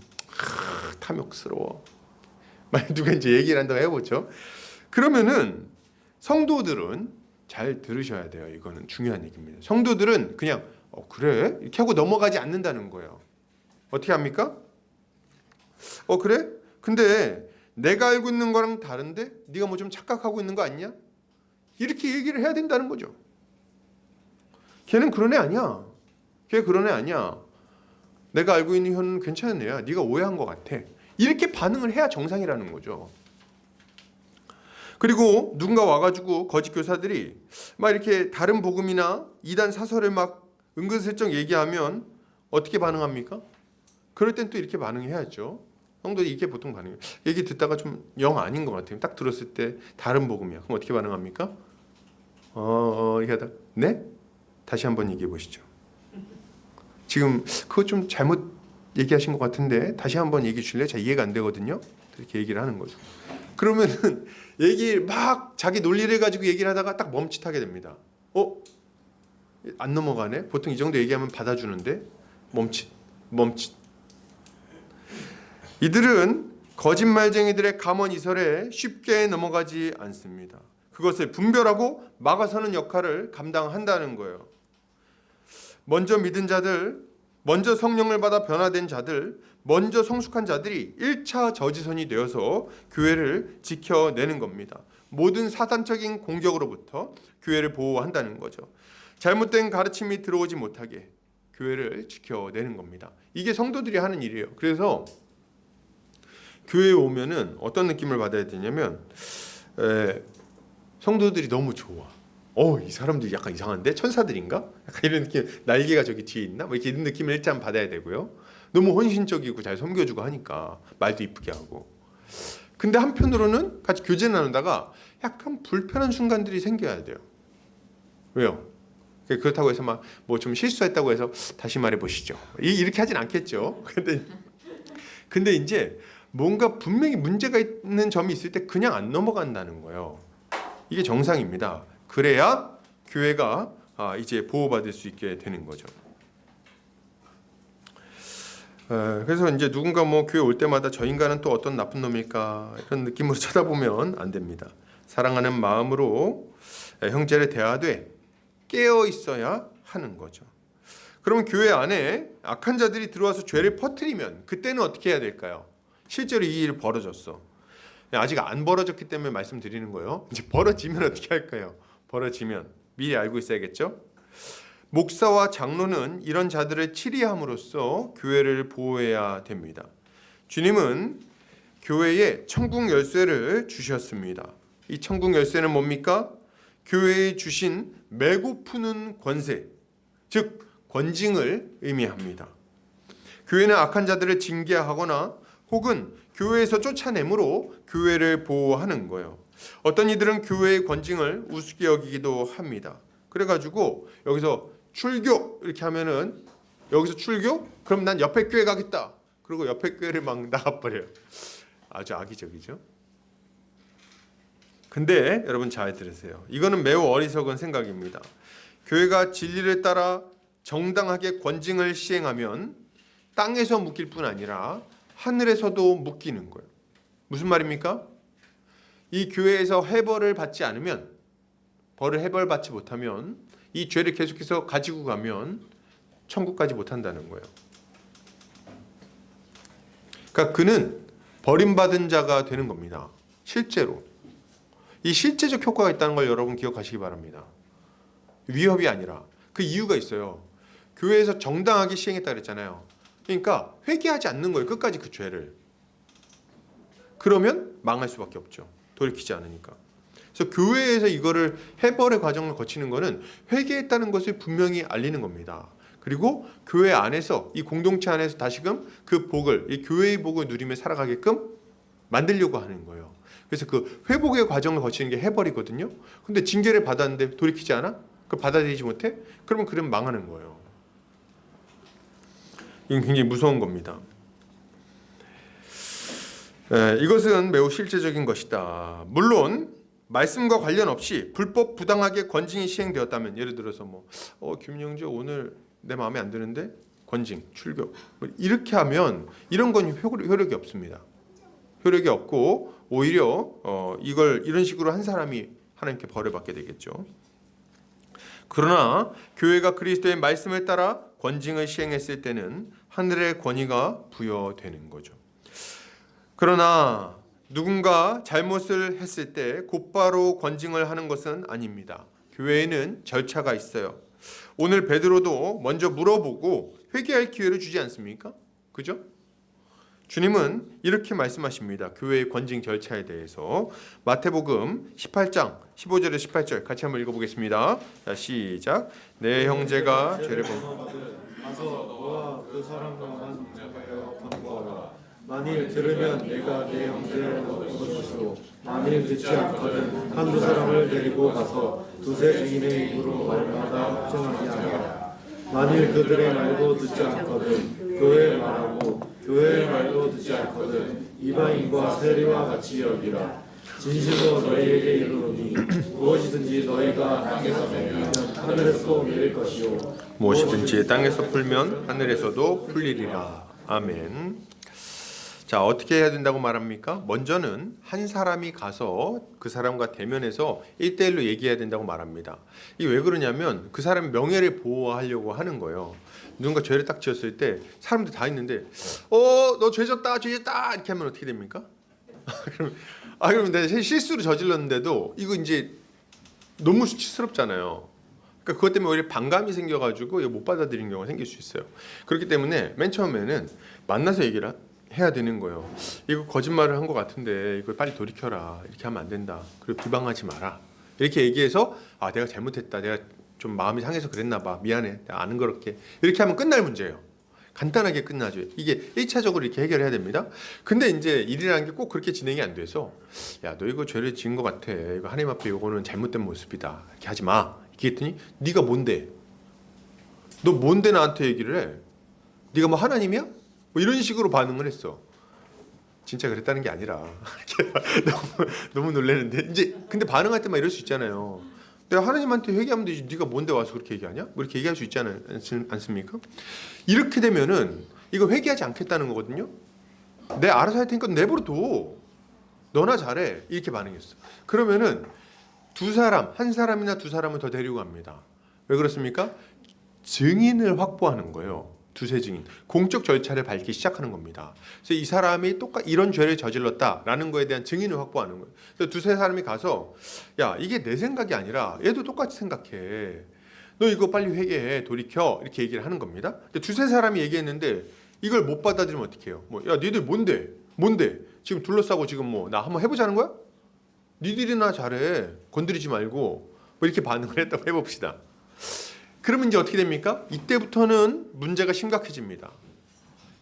탐욕스러워, 만약 누가 이제 얘기를 한다고 해보죠. 그러면은 성도들은 잘 들으셔야 돼요. 이거는 중요한 얘기입니다. 성도들은 그냥 그래? 이렇게 하고 넘어가지 않는다는 거예요. 어떻게 합니까? 그래? 근데 내가 알고 있는 거랑 다른데 네가 뭐 좀 착각하고 있는 거 아니냐? 이렇게 얘기를 해야 된다는 거죠. 걔는 그런 애 아니야. 걔 그런 애 아니야. 내가 알고 있는 현은 괜찮은 애야. 네가 오해한 것 같아. 이렇게 반응을 해야 정상이라는 거죠. 그리고 누군가 와가지고 거짓 교사들이 막 이렇게 다른 복음이나 이단 사설을 막 은근슬쩍 얘기하면 어떻게 반응합니까? 그럴 땐 또 이렇게 반응해야죠. 성도들이 이렇게 보통 반응해요. 얘기 듣다가 좀 영 아닌 것 같아요. 딱 들었을 때 다른 복음이야. 그럼 어떻게 반응합니까? 이렇게 하다 네? 다시 한번 얘기해 보시죠. 지금 그거 좀 잘못 얘기하신 것 같은데 다시 한번 얘기해 주실래요? 잘 이해가 안 되거든요. 이렇게 얘기를 하는 거죠. 그러면은 막 자기 논리를 가지고 얘기를 하다가 딱 멈칫하게 됩니다. 안 넘어가네? 보통 이 정도 얘기하면 받아주는데 멈칫. 이들은 거짓말쟁이들의 감언이설에 쉽게 넘어가지 않습니다. 그것을 분별하고 막아서는 역할을 감당한다는 거예요. 먼저 믿은 자들, 먼저 성령을 받아 변화된 자들, 먼저 성숙한 자들이 1차 저지선이 되어서 교회를 지켜내는 겁니다. 모든 사단적인 공격으로부터 교회를 보호한다는 거죠. 잘못된 가르침이 들어오지 못하게 교회를 지켜내는 겁니다. 이게 성도들이 하는 일이에요. 그래서 교회에 오면은 어떤 느낌을 받아야 되냐면 성도들이 너무 좋아. 이 사람들이 약간 이상한데? 천사들인가? 약간 이런 느낌, 날개가 저기 뒤에 있나? 뭐 이렇게 이런 느낌을 일단 받아야 되고요. 너무 헌신적이고 잘 섬겨주고 하니까 말도 이쁘게 하고. 근데 한편으로는 같이 교제 나누다가 약간 불편한 순간들이 생겨야 돼요. 왜요? 그렇다고 해서 막 뭐 좀 실수했다고 해서 다시 말해 보시죠. 이렇게 하진 않겠죠. 근데 이제 뭔가 분명히 문제가 있는 점이 있을 때 그냥 안 넘어간다는 거예요. 이게 정상입니다. 그래야 교회가 이제 보호받을 수 있게 되는 거죠. 그래서 이제 누군가 뭐 교회 올 때마다 저 인간은 또 어떤 나쁜 놈일까 이런 느낌으로 쳐다보면 안 됩니다. 사랑하는 마음으로 형제를 대하되 깨어 있어야 하는 거죠. 그러면 교회 안에 악한 자들이 들어와서 죄를 퍼뜨리면 그때는 어떻게 해야 될까요? 실제로 이 일이 벌어졌어. 아직 안 벌어졌기 때문에 말씀드리는 거예요. 이제 벌어지면 어떻게 할까요? 벌어지면 미리 알고 있어야겠죠. 목사와 장로는 이런 자들을 치리함으로써 교회를 보호해야 됩니다. 주님은 교회에 천국 열쇠를 주셨습니다. 이 천국 열쇠는 뭡니까? 교회에 주신 메고 푸는 권세, 즉 권징을 의미합니다. 교회는 악한 자들을 징계하거나 혹은 교회에서 쫓아내므로 교회를 보호하는 거예요. 어떤 이들은 교회의 권징을 우습게 여기기도 합니다. 그래가지고 여기서 출교 이렇게 하면은 여기서 출교? 그럼 난 옆에 교회 가겠다. 그리고 옆에 교회를 막 나가버려요. 아주 악의적이죠. 근데 여러분 잘 들으세요. 이거는 매우 어리석은 생각입니다. 교회가 진리를 따라 정당하게 권징을 시행하면 땅에서 묶일 뿐 아니라 하늘에서도 묶이는 거예요. 무슨 말입니까? 이 교회에서 해벌을 받지 않으면, 벌을 해벌받지 못하면 이 죄를 계속해서 가지고 가면 천국까지 못한다는 거예요. 그러니까 그는 버림받은 자가 되는 겁니다. 실제로. 이 실제적 효과가 있다는 걸 여러분 기억하시기 바랍니다. 위협이 아니라 그 이유가 있어요. 교회에서 정당하게 시행했다 그랬잖아요. 그러니까 회개하지 않는 거예요. 끝까지 그 죄를. 그러면 망할 수밖에 없죠. 돌이키지 않으니까. 그래서 교회에서 이거를 해벌의 과정을 거치는 거는 회개했다는 것을 분명히 알리는 겁니다. 그리고 교회 안에서 이 공동체 안에서 다시금 그 복을, 이 교회의 복을 누리며 살아가게끔 만들려고 하는 거예요. 그래서 그 회복의 과정을 거치는 게 해벌이거든요. 근데 징계를 받았는데 돌이키지 않아? 그걸 받아들이지 못해? 그러면 망하는 거예요. 이건 굉장히 무서운 겁니다. 이것은 매우 실제적인 것이다. 물론 말씀과 관련 없이 불법 부당하게 권징이 시행되었다면, 예를 들어서 김영재 오늘 내 마음에 안 드는데 권징, 출교 이렇게 하면 이런 건 효력이 없습니다. 효력이 없고 오히려 이걸 이런 식으로 한 사람이 하나님께 벌을 받게 되겠죠. 그러나 교회가 그리스도의 말씀을 따라 권징을 시행했을 때는 하늘의 권위가 부여되는 거죠. 그러나 누군가 잘못을 했을 때 곧바로 권징을 하는 것은 아닙니다. 교회에는 절차가 있어요. 오늘 베드로도 먼저 물어보고 회개할 기회를 주지 않습니까? 그죠? 주님은 이렇게 말씀하십니다. 교회의 권징 절차에 대해서. 마태복음 18장 15절에 18절 같이 한번 읽어보겠습니다. 자, 시작. 내 형제가 죄를 가서 너와 그 사람과 한 자가여 반고하라. 만일 들으면 내가 내 형제를 얻은 것이요 만일 듣지 않거든 한두 사람을 데리고 가서 두세 증인의 입으로 말마다 확정하게 하라. 만일 그들의 말도 듣지 않거든 교회의 말하고 교회의 말도 듣지 않거든 이방인과 세리와 같이 여기라. 진실로 너희에게 이르노니 무엇이든지 너희가 땅에서 풀면 하늘에서 밀릴 것이요 무엇이든지 땅에서 풀면 하늘에서도 풀리리라. 아멘. 자, 어떻게 해야 된다고 말합니까? 먼저는 한 사람이 가서 그 사람과 대면해서 1대1로 얘기해야 된다고 말합니다. 이게 왜 그러냐면 그 사람의 명예를 보호하려고 하는 거예요. 누군가 죄를 딱 지었을 때 사람들 다 있는데 너 죄 졌다 이렇게 하면 어떻게 됩니까? 그럼 내가 실수를 저질렀는데도 이거 이제 너무 수치스럽잖아요. 그러니까 그것 때문에 오히려 반감이 생겨가지고 못 받아들이는 경우가 생길 수 있어요. 그렇기 때문에 맨 처음에는 만나서 얘기를 해야 되는 거예요. 이거 거짓말을 한 것 같은데 이걸 빨리 돌이켜라. 이렇게 하면 안 된다. 그리고 비방하지 마라. 이렇게 얘기해서 내가 잘못했다. 내가 좀 마음이 상해서 그랬나 봐. 미안해. 내가 아는 거렇게. 이렇게 하면 끝날 문제예요. 간단하게 끝나죠. 이게 1차적으로 이렇게 해결해야 됩니다. 근데 이제 일이라는 게 꼭 그렇게 진행이 안 돼서 너 이거 죄를 지은 것 같아. 이거 하나님 앞에 이거는 잘못된 모습이다. 이렇게 하지 마. 이렇게 했더니 네가 뭔데? 너 뭔데 나한테 얘기를 해? 네가 뭐 하나님이야? 뭐 이런 식으로 반응을 했어. 진짜 그랬다는 게 아니라 너무 놀라는데 이제 근데 반응할 때만 이럴 수 있잖아요. 내가 하나님한테 회개하면 되지. 네가 뭔데 와서 그렇게 얘기하냐? 뭐 이렇게 얘기할 수 있지 않습니까? 이렇게 되면은 이거 회개하지 않겠다는 거거든요. 내 알아서 할 테니까 내버려둬. 너나 잘해. 이렇게 반응했어. 그러면은 한 사람이나 두 사람을 더 데리고 갑니다. 왜 그렇습니까? 증인을 확보하는 거예요. 두세 증인. 공적 절차를 밟기 시작하는 겁니다. 그래서 이 사람이 이런 죄를 저질렀다라는 거에 대한 증인을 확보하는 거예요. 그래서 두세 사람이 가서 이게 내 생각이 아니라 얘도 똑같이 생각해. 너 이거 빨리 회개해, 돌이켜, 이렇게 얘기를 하는 겁니다. 근데 두세 사람이 얘기했는데 이걸 못 받아들이면 어떡해요? 뭐, 야, 니들 뭔데? 지금 둘러싸고 지금 뭐 나 한번 해보자는 거야? 니들이나 잘해, 건드리지 말고, 뭐 이렇게 반응을 했다고 해봅시다. 그러면 이제 어떻게 됩니까? 이때부터는 문제가 심각해집니다.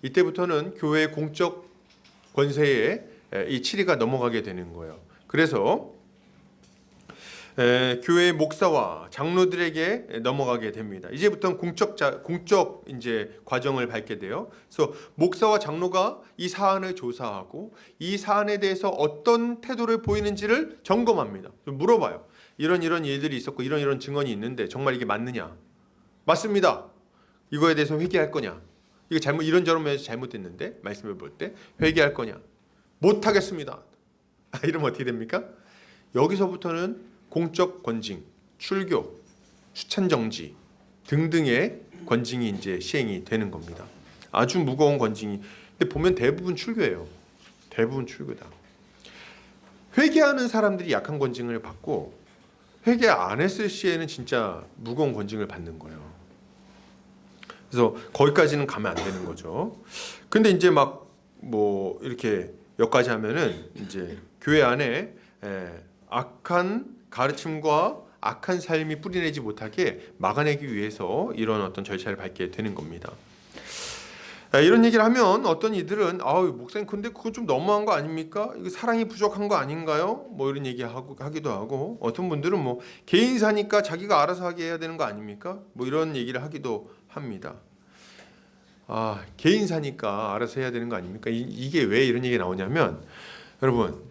이때부터는 교회의 공적 권세에 이 7위가 넘어가게 되는 거예요. 그래서 교회 목사와 장로들에게 넘어가게 됩니다. 이제부터는 공적 이제 과정을 밟게 돼요. 그래서 목사와 장로가 이 사안을 조사하고 이 사안에 대해서 어떤 태도를 보이는지를 점검합니다. 좀 물어봐요. 이런 일들이 있었고 이런 증언이 있는데 정말 이게 맞느냐? 맞습니다. 이거에 대해서 회개할 거냐? 이거 이런저런 면에서 잘못됐는데 말씀을 볼 때 회개할 거냐? 못 하겠습니다. 이러면 어떻게 됩니까? 여기서부터는 공적 권징, 출교, 추천 정지 등등의 권징이 이제 시행이 되는 겁니다. 아주 무거운 권징이. 근데 보면 대부분 출교예요. 대부분 출교다. 회개하는 사람들이 약한 권징을 받고 회개 안 했을 시에는 진짜 무거운 권징을 받는 거예요. 그래서 거기까지는 가면 안 되는 거죠. 근데 이제 막 뭐 이렇게 여기까지 하면은 이제 교회 안에 악한 가르침과 악한 삶이 뿌리내지 못하게 막아내기 위해서 이런 어떤 절차를 밟게 되는 겁니다. 이런 얘기를 하면 어떤 이들은 목사님 근데 그건 좀 너무한 거 아닙니까? 이거 사랑이 부족한 거 아닌가요? 뭐 이런 하기도 하고 어떤 분들은 뭐 개인사니까 자기가 알아서 하게 해야 되는 거 아닙니까? 뭐 이런 얘기를 하기도 합니다. 개인사니까 알아서 해야 되는 거 아닙니까? 이게 왜 이런 얘기가 나오냐면 여러분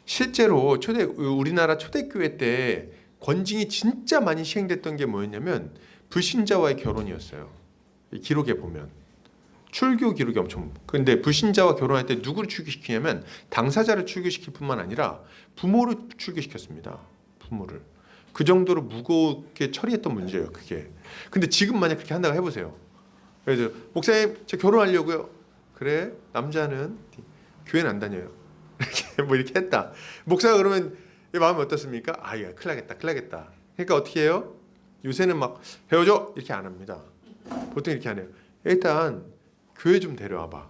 실제로 우리나라 초대교회 때 권징이 진짜 많이 시행됐던 게 뭐였냐면 불신자와의 결혼이었어요. 기록에 보면 출교 기록이 엄청. 근데 불신자와 결혼할 때 누구를 출교시키냐면 당사자를 출교시킬 뿐만 아니라 부모를 출교시켰습니다. 부모를. 그 정도로 무겁게 처리했던 문제예요. 그게. 근데 지금 만약 그렇게 한다고 해보세요. 그래서 목사님 저 결혼하려고요. 그래 남자는 교회는 안 다녀요. 이렇게 뭐 이렇게 했다. 목사가 그러면 마음이 어떻습니까? 야 큰일 나겠다. 그러니까 어떻게 해요? 요새는 막 헤어져 이렇게 안 합니다. 보통 이렇게 안 해요. 일단 교회 좀 데려와봐.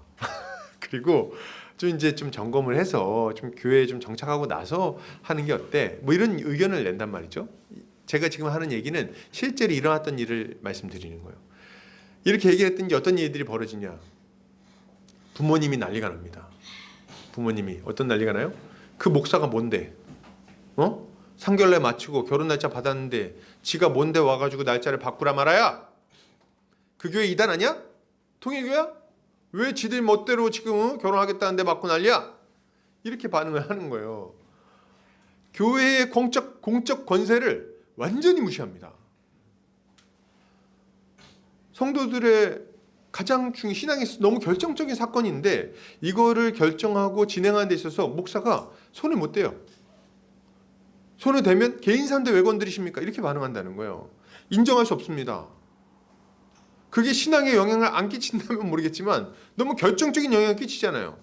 그리고 좀 이제 좀 점검을 해서 좀 교회에 좀 정착하고 나서 하는 게 어때? 뭐 이런 의견을 낸단 말이죠. 제가 지금 하는 얘기는 실제로 일어났던 일을 말씀드리는 거예요. 이렇게 얘기했더니 어떤 일들이 벌어지냐? 부모님이 난리가 납니다. 부모님이 어떤 난리가 나요? 그 목사가 뭔데? 상견례 마치고 결혼 날짜 받았는데 지가 뭔데 와가지고 날짜를 바꾸라 말아야? 그 교회 이단 아니야? 통일교야? 왜 지들 멋대로 지금 결혼하겠다는데 맞고 난리야? 이렇게 반응을 하는 거예요. 교회의 공적 권세를 완전히 무시합니다. 성도들의 가장 신앙에 너무 결정적인 사건인데 이거를 결정하고 진행하는 데 있어서 목사가 손을 못 대요. 손을 대면 개인사인데 왜 건드리십니까? 이렇게 반응한다는 거예요. 인정할 수 없습니다. 그게 신앙에 영향을 안 끼친다면 모르겠지만 너무 결정적인 영향을 끼치잖아요.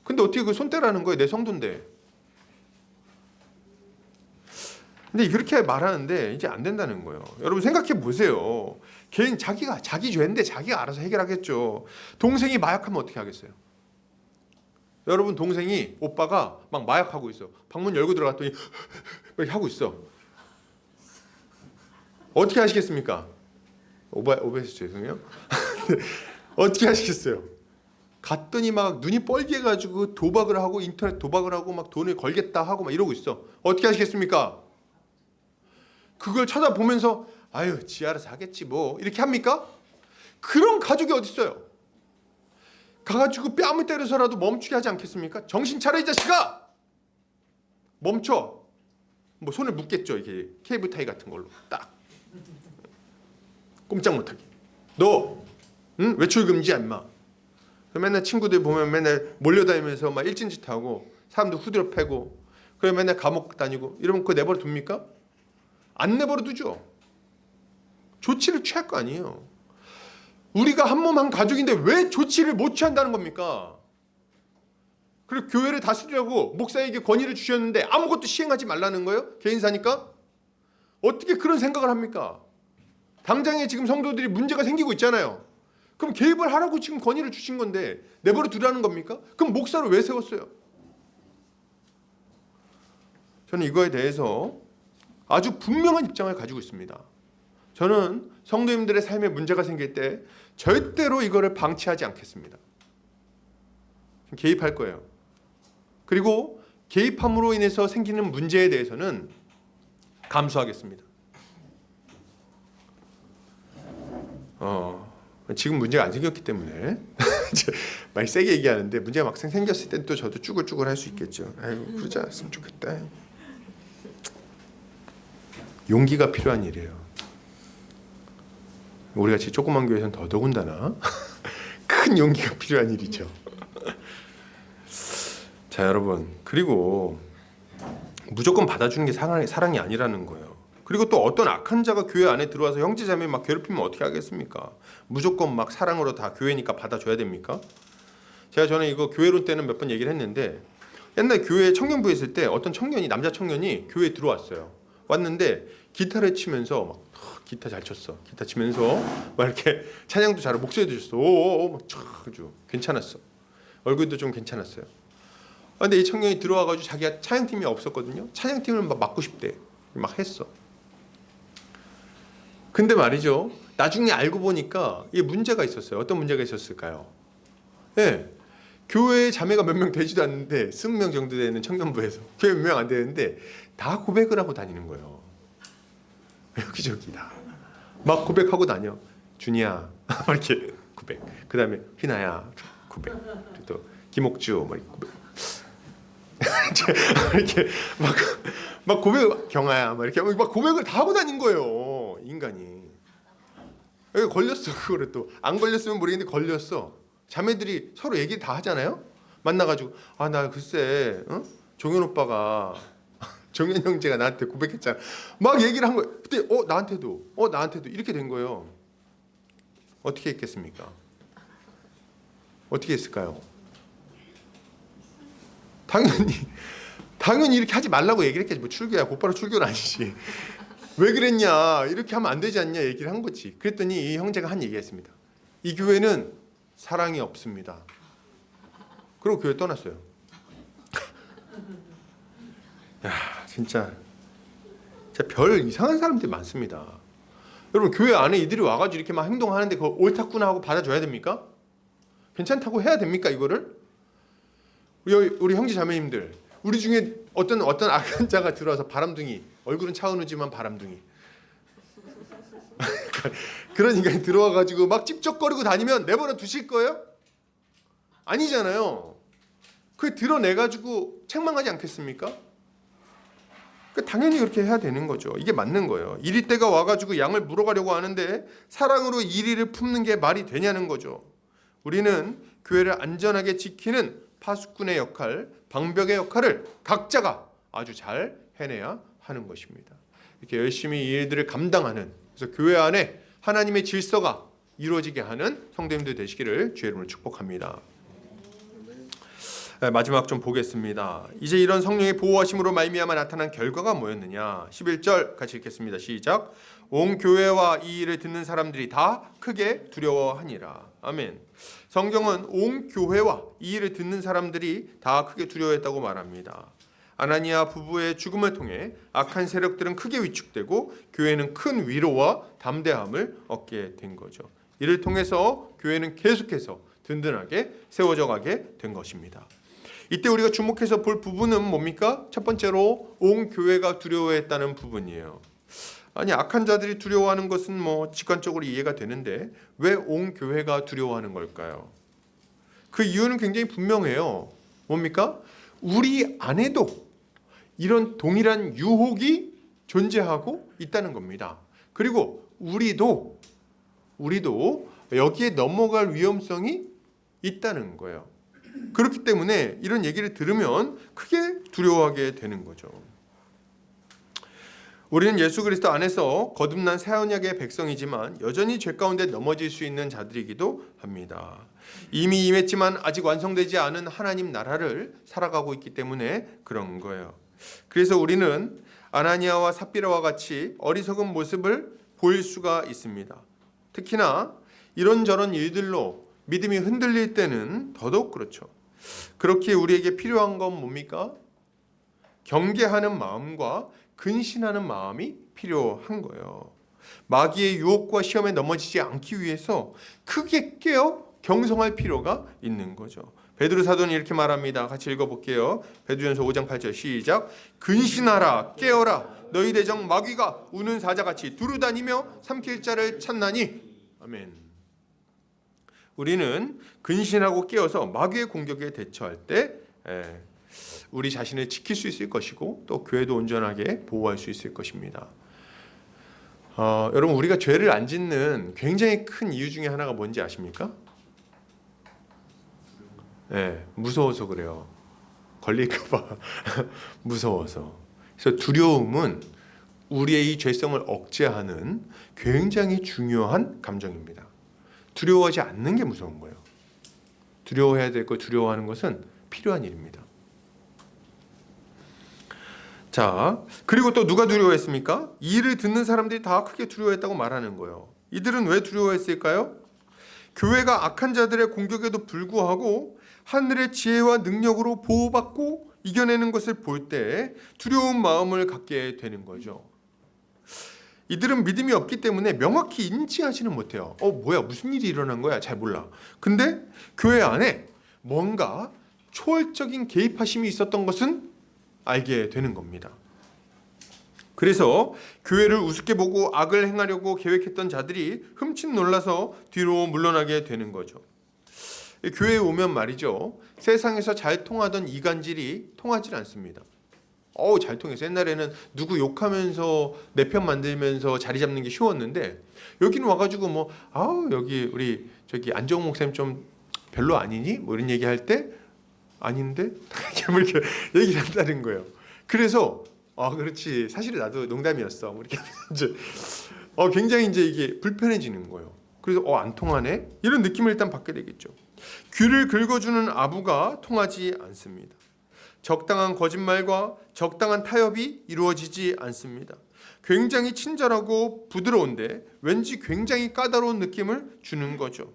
근데 어떻게 그 손 떼라는 거예요? 내 성도인데. 근데 그렇게 말하는데 이제 안 된다는 거예요. 여러분 생각해 보세요. 자기 죄인데 자기가 알아서 해결하겠죠. 동생이 마약하면 어떻게 하겠어요? 여러분 오빠가 막 마약하고 있어. 방문 열고 들어갔더니 이렇게 하고 있어. 어떻게 하시겠습니까? 오버해서 죄송해요. 어떻게 하시겠어요? 갔더니 막 눈이 뻘개가지고 도박을 하고 인터넷 도박을 하고 막 돈을 걸겠다 하고 막 이러고 있어. 어떻게 하시겠습니까? 그걸 쳐다보면서 지 알아서 하겠지 뭐 이렇게 합니까? 그런 가족이 어디 있어요? 가가지고 뺨을 때려서라도 멈추게 하지 않겠습니까? 정신 차려 이 자식아! 멈춰. 뭐 손을 묶겠죠. 이게 케이블 타이 같은 걸로 딱 꼼짝 못하게. 너 외출 금지야 임마. 맨날 친구들 보면 맨날 몰려다니면서 막 일진짓 하고 사람들 후드려 패고 그래 맨날 감옥 다니고 이러면 그거 내버려 둡니까? 안 내버려 두죠. 조치를 취할 거 아니에요. 우리가 한 몸 한 가족인데 왜 조치를 못 취한다는 겁니까? 그리고 교회를 다스리려고 목사에게 권위를 주셨는데 아무것도 시행하지 말라는 거예요? 개인사니까? 어떻게 그런 생각을 합니까? 당장에 지금 성도들이 문제가 생기고 있잖아요. 그럼 개입을 하라고 지금 권위를 주신 건데 내버려 두라는 겁니까? 그럼 목사를 왜 세웠어요? 저는 이거에 대해서 아주 분명한 입장을 가지고 있습니다. 저는 성도님들의 삶에 문제가 생길 때 절대로 이거를 방치하지 않겠습니다. 개입할 거예요. 그리고 개입함으로 인해서 생기는 문제에 대해서는 감수하겠습니다. 지금 문제가 안 생겼기 때문에 많이 세게 얘기하는데 문제가 막상 생겼을 땐 또 저도 쭈글쭈글 할 수 있겠죠. 아이고 그러지 않았으면 좋겠다. 용기가 필요한 일이에요. 우리같이 조그만 교회에서는 더더군다나 큰 용기가 필요한 일이죠. 자 여러분, 그리고 무조건 받아주는 게 사랑이 아니라는 거예요. 그리고 또 어떤 악한 자가 교회 안에 들어와서 형제자매 막 괴롭히면 어떻게 하겠습니까? 무조건 막 사랑으로 다 교회니까 받아줘야 됩니까? 저는 이거 교회론 때는 몇 번 얘기를 했는데 옛날 교회 청년부에 있을 때 어떤 남자 청년이 교회에 들어왔어요. 왔는데 기타를 치면서 막 기타 잘 쳤어. 기타 치면서 막 이렇게 찬양도 잘하고 목소리도 줬어. 오오오 막 아주 괜찮았어. 얼굴도 좀 괜찮았어요. 근데 이 청년이 들어와가지고 자기가 찬양팀이 없었거든요. 찬양팀을 막 맡고 싶대. 막 했어. 근데 말이죠. 나중에 알고 보니까 이게 문제가 있었어요. 어떤 문제가 있었을까요? 네. 교회에 자매가 몇 명 되지도 않는데 20명 정도 되는 청년부에서 교회 몇 명 안 되는데 다 고백을 하고 다니는 거예요. 여기저기 다. 막 고백하고 다녀. 준이야. 이렇게 고백. 그 다음에 휘나야. 고백. 또 김옥주. 막 고백. 이렇게 막 고백. 경아야. 막 이렇게 막 고백을 다 하고 다닌 거예요. 인간이. 여기 걸렸어. 그거를 또 안 걸렸으면 모르겠는데 걸렸어. 자매들이 서로 얘기 다 하잖아요. 만나가지고 나 글쎄 종현 오빠가 정현 형제가 나한테 고백했잖아. 막 얘기를 한 거예요. 그때 나한테도 이렇게 된 거예요. 어떻게 했겠습니까? 어떻게 했을까요? 당연히 이렇게 하지 말라고 얘기를 했겠지. 뭐 출교야 곧바로 출교는 아니지. 왜 그랬냐 이렇게 하면 안 되지 않냐 얘기를 한 거지. 그랬더니 이 형제가 한 얘기했습니다. 이 교회는 사랑이 없습니다. 그리고 교회 떠났어요. 야 진짜 별 이상한 사람들이 많습니다. 여러분 교회 안에 이들이 와가지고 이렇게 막 행동하는데 그거 옳다구나 하고 받아줘야 됩니까? 괜찮다고 해야 됩니까 이거를? 우리 형제 자매님들, 우리 중에 어떤 악한 자가 들어와서 바람둥이, 얼굴은 차은우지만 바람둥이 그런 인간이 들어와가지고 막 찝쩍거리고 다니면 내버려 두실 거예요? 아니잖아요. 그게 드러내가지고 책망하지 않겠습니까? 당연히 그렇게 해야 되는 거죠. 이게 맞는 거예요. 이리 때가 와가지고 양을 물어가려고 하는데 사랑으로 이리를 품는 게 말이 되냐는 거죠. 우리는 교회를 안전하게 지키는 파수꾼의 역할, 방벽의 역할을 각자가 아주 잘 해내야 하는 것입니다. 이렇게 열심히 이 일들을 감당하는, 그래서 교회 안에 하나님의 질서가 이루어지게 하는 성도님들 되시기를 주의 이름으로 축복합니다. 마지막 좀 보겠습니다. 이제 이런 성령의 보호하심으로 말미암아 나타난 결과가 뭐였느냐. 11절 같이 읽겠습니다. 시작. 온 교회와 이 일을 듣는 사람들이 다 크게 두려워하니라. 아멘. 성경은 온 교회와 이 일을 듣는 사람들이 다 크게 두려워했다고 말합니다. 아나니아 부부의 죽음을 통해 악한 세력들은 크게 위축되고 교회는 큰 위로와 담대함을 얻게 된 거죠. 이를 통해서 교회는 계속해서 든든하게 세워져 가게 된 것입니다. 이때 우리가 주목해서 볼 부분은 뭡니까? 첫 번째로 온 교회가 두려워했다는 부분이에요. 아니 악한 자들이 두려워하는 것은 뭐 직관적으로 이해가 되는데 왜 온 교회가 두려워하는 걸까요? 그 이유는 굉장히 분명해요. 뭡니까? 우리 안에도 이런 동일한 유혹이 존재하고 있다는 겁니다. 그리고 우리도 여기에 넘어갈 위험성이 있다는 거예요. 그렇기 때문에 이런 얘기를 들으면 크게 두려워하게 되는 거죠. 우리는 예수 그리스도 안에서 거듭난 새 언약의 백성이지만 여전히 죄 가운데 넘어질 수 있는 자들이기도 합니다. 이미 임했지만 아직 완성되지 않은 하나님 나라를 살아가고 있기 때문에 그런 거예요. 그래서 우리는 아나니아와 삽비라와 같이 어리석은 모습을 보일 수가 있습니다. 특히나 이런저런 일들로 믿음이 흔들릴 때는 더더욱 그렇죠. 그렇게 우리에게 필요한 건 뭡니까? 경계하는 마음과 근신하는 마음이 필요한 거예요. 마귀의 유혹과 시험에 넘어지지 않기 위해서 크게 깨어 경성할 필요가 있는 거죠. 베드로 사도는 이렇게 말합니다. 같이 읽어볼게요. 베드로전서 5장 8절 시작. 근신하라 깨어라 너희 대적 마귀가 우는 사자같이 두루다니며 삼킬 자를 찾나니. 아멘. 우리는 근신하고 깨어서 마귀의 공격에 대처할 때 우리 자신을 지킬 수 있을 것이고 또 교회도 온전하게 보호할 수 있을 것입니다. 여러분 우리가 죄를 안 짓는 굉장히 큰 이유 중에 하나가 뭔지 아십니까? 무서워서 그래요. 걸릴까봐 무서워서. 그래서 두려움은 우리의 이 죄성을 억제하는 굉장히 중요한 감정입니다. 두려워하지 않는 게 무서운 거예요. 두려워해야 될 거 두려워하는 것은 필요한 일입니다. 자, 그리고 또 누가 두려워했습니까? 이 일을 듣는 사람들이 다 크게 두려워했다고 말하는 거예요. 이들은 왜 두려워했을까요? 교회가 악한 자들의 공격에도 불구하고 하늘의 지혜와 능력으로 보호받고 이겨내는 것을 볼 때 두려운 마음을 갖게 되는 거죠. 이들은 믿음이 없기 때문에 명확히 인지하지는 못해요. 뭐야 무슨 일이 일어난 거야 잘 몰라. 근데 교회 안에 뭔가 초월적인 개입하심이 있었던 것은 알게 되는 겁니다. 그래서 교회를 우습게 보고 악을 행하려고 계획했던 자들이 흠칫 놀라서 뒤로 물러나게 되는 거죠. 교회에 오면 말이죠. 세상에서 잘 통하던 이간질이 통하지 않습니다. 잘 통해서 옛날에는 누구 욕하면서 내 편 만들면서 자리 잡는 게 쉬웠는데 여기는 와가지고 여기 우리 저기 안정욱 목사님 좀 별로 아니니? 뭐 이런 얘기할 때 아닌데? 이렇게 얘기를 한다는 거예요. 그래서 그렇지 사실은 나도 농담이었어. 뭐 이렇게 이제 굉장히 이제 이게 불편해지는 거예요. 그래서 안 통하네? 이런 느낌을 일단 받게 되겠죠. 귀를 긁어주는 아부가 통하지 않습니다. 적당한 거짓말과 적당한 타협이 이루어지지 않습니다. 굉장히 친절하고 부드러운데 왠지 굉장히 까다로운 느낌을 주는 거죠.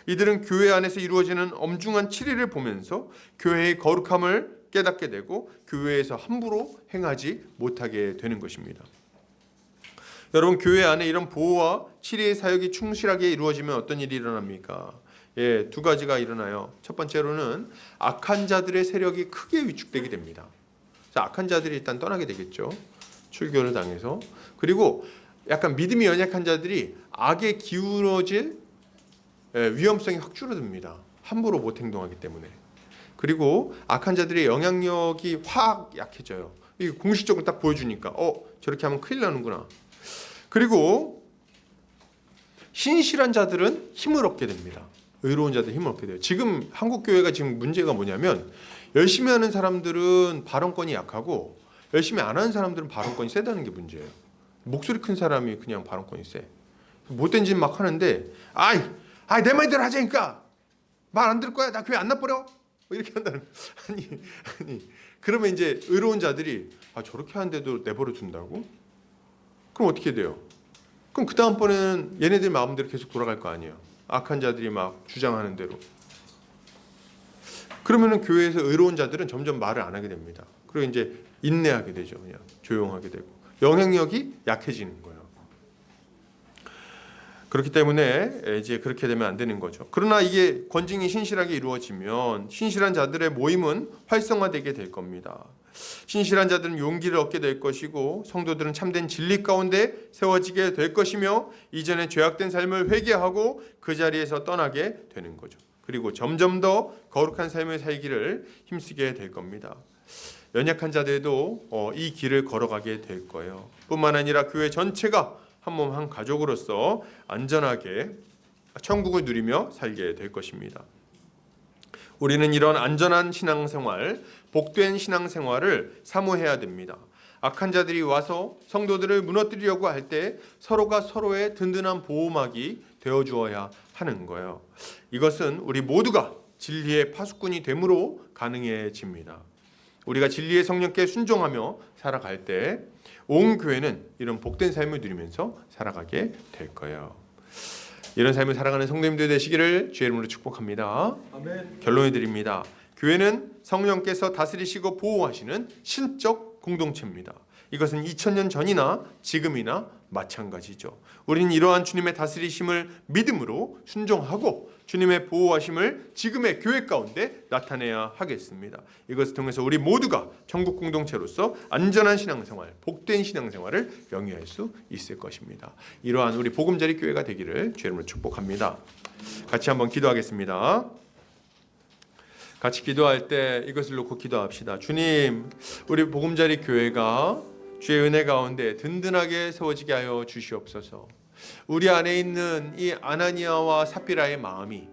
이들은 교회 안에서 이루어지는 엄중한 치리를 보면서 교회의 거룩함을 깨닫게 되고 교회에서 함부로 행하지 못하게 되는 것입니다. 여러분 교회 안에 이런 보호와 치리의 사역이 충실하게 이루어지면 어떤 일이 일어납니까? 두 가지가 일어나요. 첫 번째로는 악한 자들의 세력이 크게 위축되게 됩니다. 악한 자들이 일단 떠나게 되겠죠. 출교를 당해서. 그리고 약간 믿음이 연약한 자들이 악에 기울어질 위험성이 확 줄어듭니다. 함부로 못 행동하기 때문에. 그리고 악한 자들의 영향력이 확 약해져요. 이게 공식적으로 딱 보여주니까 저렇게 하면 큰일 나는구나. 그리고 신실한 자들은 힘을 얻게 됩니다. 의로운 자들 힘을 얻게 돼요. 지금 한국 교회가 지금 문제가 뭐냐면 열심히 하는 사람들은 발언권이 약하고 열심히 안 하는 사람들은 발언권이 세다는 게 문제예요. 목소리 큰 사람이 그냥 발언권이 세. 못된 짓 막 하는데 내 말대로 하자니까 말 안 들을 거야. 나 교회 안 나버려. 이렇게 한다는. 아니 그러면 이제 의로운 자들이 저렇게 하는데도 내버려 둔다고? 그럼 어떻게 돼요? 그럼 그 다음번에는 얘네들 마음대로 계속 돌아갈 거 아니에요. 악한 자들이 막 주장하는 대로. 그러면은 교회에서 의로운 자들은 점점 말을 안 하게 됩니다. 그리고 이제 인내하게 되죠. 그냥 조용하게 되고 영향력이 약해지는 거예요. 그렇기 때문에 이제 그렇게 되면 안 되는 거죠. 그러나 이게 권징이 신실하게 이루어지면 신실한 자들의 모임은 활성화되게 될 겁니다. 신실한 자들은 용기를 얻게 될 것이고 성도들은 참된 진리 가운데 세워지게 될 것이며 이전에 죄악된 삶을 회개하고 그 자리에서 떠나게 되는 거죠. 그리고 점점 더 거룩한 삶을 살기를 힘쓰게 될 겁니다. 연약한 자들도 이 길을 걸어가게 될 거예요. 뿐만 아니라 교회 전체가 한 몸 한 가족으로서 안전하게 천국을 누리며 살게 될 것입니다. 우리는 이런 안전한 신앙생활, 복된 신앙생활을 사모해야 됩니다. 악한 자들이 와서 성도들을 무너뜨리려고 할 때 서로가 서로의 든든한 보호막이 되어주어야 하는 거예요. 이것은 우리 모두가 진리의 파수꾼이 됨으로 가능해집니다. 우리가 진리의 성령께 순종하며 살아갈 때 온 교회는 이런 복된 삶을 누리면서 살아가게 될 거예요. 이런 삶을 살아가는 성도님들 되시기를 주의 이름으로 축복합니다. 아멘. 결론을 드립니다. 교회는 성령께서 다스리시고 보호하시는 신적 공동체입니다. 이것은 2000년 전이나 지금이나 마찬가지죠. 우리는 이러한 주님의 다스리심을 믿음으로 순종하고 주님의 보호하심을 지금의 교회 가운데 나타내야 하겠습니다. 이것을 통해서 우리 모두가 천국 공동체로서 안전한 신앙생활, 복된 신앙생활을 영위할 수 있을 것입니다. 이러한 우리 보금자리 교회가 되기를 주의 이름으로 축복합니다. 같이 한번 기도하겠습니다. 같이 기도할 때 이것을 놓고 기도합시다. 주님, 우리 보금자리 교회가 주의 은혜 가운데 든든하게 세워지게 하여 주시옵소서. 우리 안에 있는 이 아나니아와 삽비라의 마음이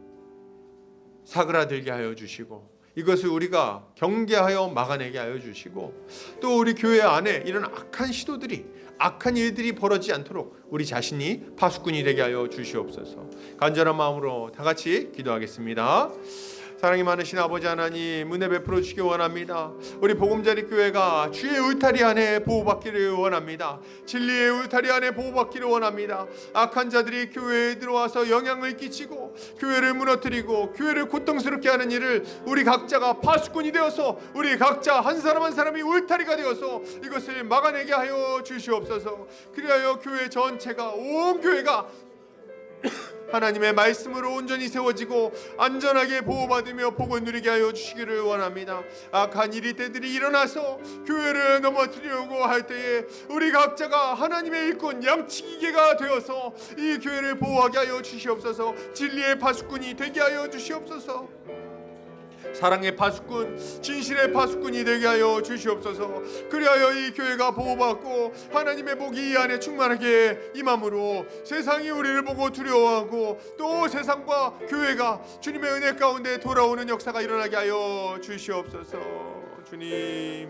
사그라들게 하여 주시고 이것을 우리가 경계하여 막아내게 하여 주시고 또 우리 교회 안에 이런 악한 시도들이 악한 일들이 벌어지지 않도록 우리 자신이 파수꾼이 되게 하여 주시옵소서. 간절한 마음으로 다 같이 기도하겠습니다. 사랑이 많으신 아버지 하나님, 은혜 베풀어 주시기 원합니다. 우리 보금자리 교회가 주의 울타리 안에 보호받기를 원합니다. 진리의 울타리 안에 보호받기를 원합니다. 악한 자들이 교회에 들어와서 영향을 끼치고 교회를 무너뜨리고 교회를 고통스럽게 하는 일을 우리 각자가 파수꾼이 되어서 우리 각자 한 사람 한 사람이 울타리가 되어서 이것을 막아내게 하여 주시옵소서. 그리하여 교회 전체가, 온 교회가 하나님의 말씀으로 온전히 세워지고 안전하게 보호받으며 복을 누리게 하여 주시기를 원합니다. 악한 일들이 일어나서 교회를 넘어뜨리려고 할 때에 우리 각자가 하나님의 일꾼 양치기계가 되어서 이 교회를 보호하게 하여 주시옵소서. 진리의 파수꾼이 되게 하여 주시옵소서. 사랑의 파수꾼, 진실의 파수꾼이 되게 하여 주시옵소서. 그리하여 이 교회가 보호받고 하나님의 복이 이 안에 충만하게 임함으로 세상이 우리를 보고 두려워하고 또 세상과 교회가 주님의 은혜 가운데 돌아오는 역사가 일어나게 하여 주시옵소서. 주님,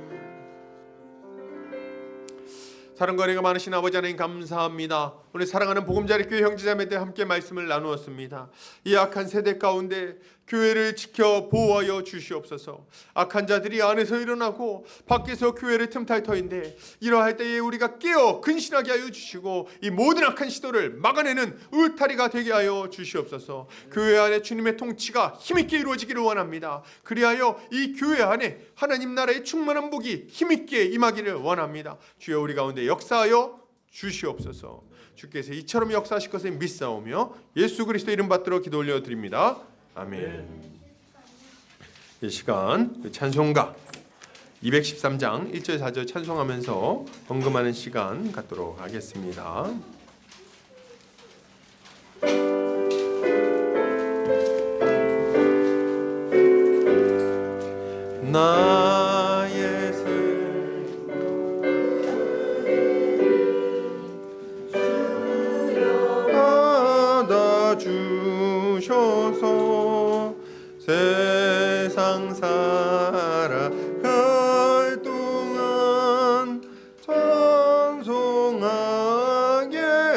사랑과 은혜가 많으신 아버지 하나님 감사합니다. 우리 사랑하는 보금자리 교회 형제자매들 함께 말씀을 나누었습니다. 이 악한 세대 가운데 교회를 지켜 보호하여 주시옵소서. 악한 자들이 안에서 일어나고 밖에서 교회를 틈탈 터인데 이러할 때에 우리가 깨어 근신하게 하여 주시고 이 모든 악한 시도를 막아내는 울타리가 되게 하여 주시옵소서. 교회 안에 주님의 통치가 힘있게 이루어지기를 원합니다. 그리하여 이 교회 안에 하나님 나라의 충만한 복이 힘있게 임하기를 원합니다. 주여 우리 가운데 역사하여 주시옵소서. 주께서 이처럼 역사하실 것을 믿사오며 예수 그리스도 이름 받들어 기도 올려드립니다. 아멘. 이 시간 찬송가 213장 1절 4절 찬송하면서 헌금하는 시간 갖도록 하겠습니다. 나의 주여 받아주셔서 세상 살아갈 동안 찬송하게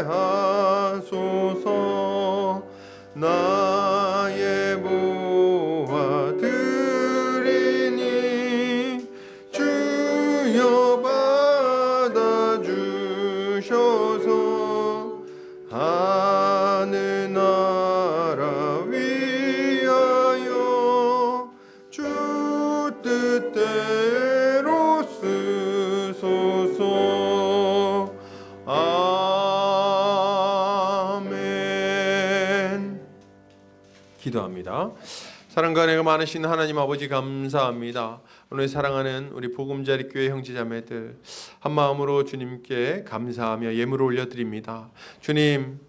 하소서. 나의 보화 드리니 주여 받아주셔서 하늘 나라 위하여 주 뜻대로 쓰소서. 아멘. 기도합니다. 사랑과 은혜가 많으신 하나님 아버지 감사합니다. 오늘 사랑하는 우리 보금자리 교회 형제자매들 한 마음으로 주님께 감사하며 예물을 올려드립니다. 주님,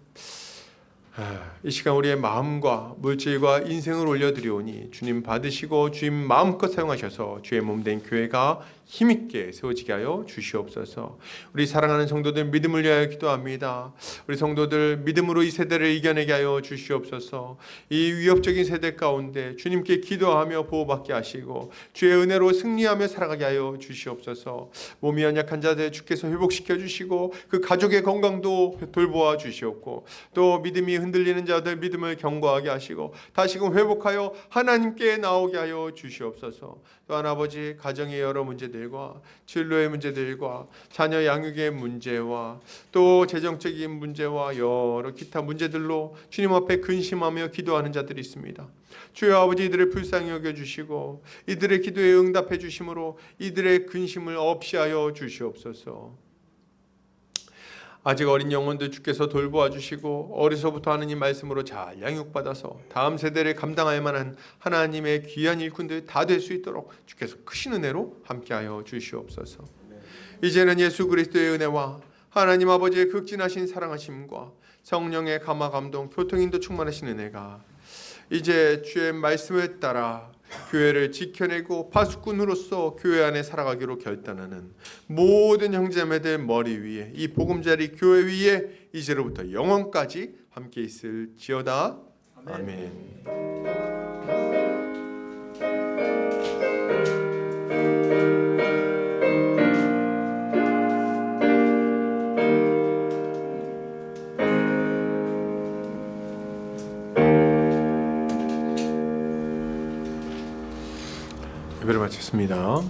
이 시간 우리의 마음과 물질과 인생을 올려드리오니 주님 받으시고 주님 마음껏 사용하셔서 주의 몸된 교회가 힘있게 세워지게 하여 주시옵소서. 우리 사랑하는 성도들 믿음을 위하여 기도합니다. 우리 성도들 믿음으로 이 세대를 이겨내게 하여 주시옵소서. 이 위협적인 세대 가운데 주님께 기도하며 보호받게 하시고 주의 은혜로 승리하며 살아가게 하여 주시옵소서. 몸이 연약한 자들 주께서 회복시켜 주시고 그 가족의 건강도 돌보아 주시옵고 또 믿음이 흔들리는 자들 믿음을 견고하게 하시고 다시금 회복하여 하나님께 나오게 하여 주시옵소서. 또한 아버지 가정의 여러 문제들과 진로의 문제들과 자녀 양육의 문제와 또 재정적인 문제와 여러 기타 문제들로 주님 앞에 근심하며 기도하는 자들이 있습니다. 주여 아버지 이들을 불쌍히 여겨주시고 이들의 기도에 응답해 주심으로 이들의 근심을 없이 하여 주시옵소서. 아직 어린 영혼들 주께서 돌보아 주시고 어려서부터 하느님 말씀으로 잘 양육받아서 다음 세대를 감당할 만한 하나님의 귀한 일꾼들 다 될 수 있도록 주께서 크신 은혜로 함께하여 주시옵소서. 이제는 예수 그리스도의 은혜와 하나님 아버지의 극진하신 사랑하심과 성령의 감화 감동 교통인도 충만하신 은혜가 이제 주의 말씀에 따라 교회를 지켜내고 파수꾼으로서 교회 안에 살아가기로 결단하는 모든 형제자매들 머리 위에 이 보금자리 교회 위에 이제로부터 영원까지 함께 있을지어다. 아멘. 예배를 마쳤습니다.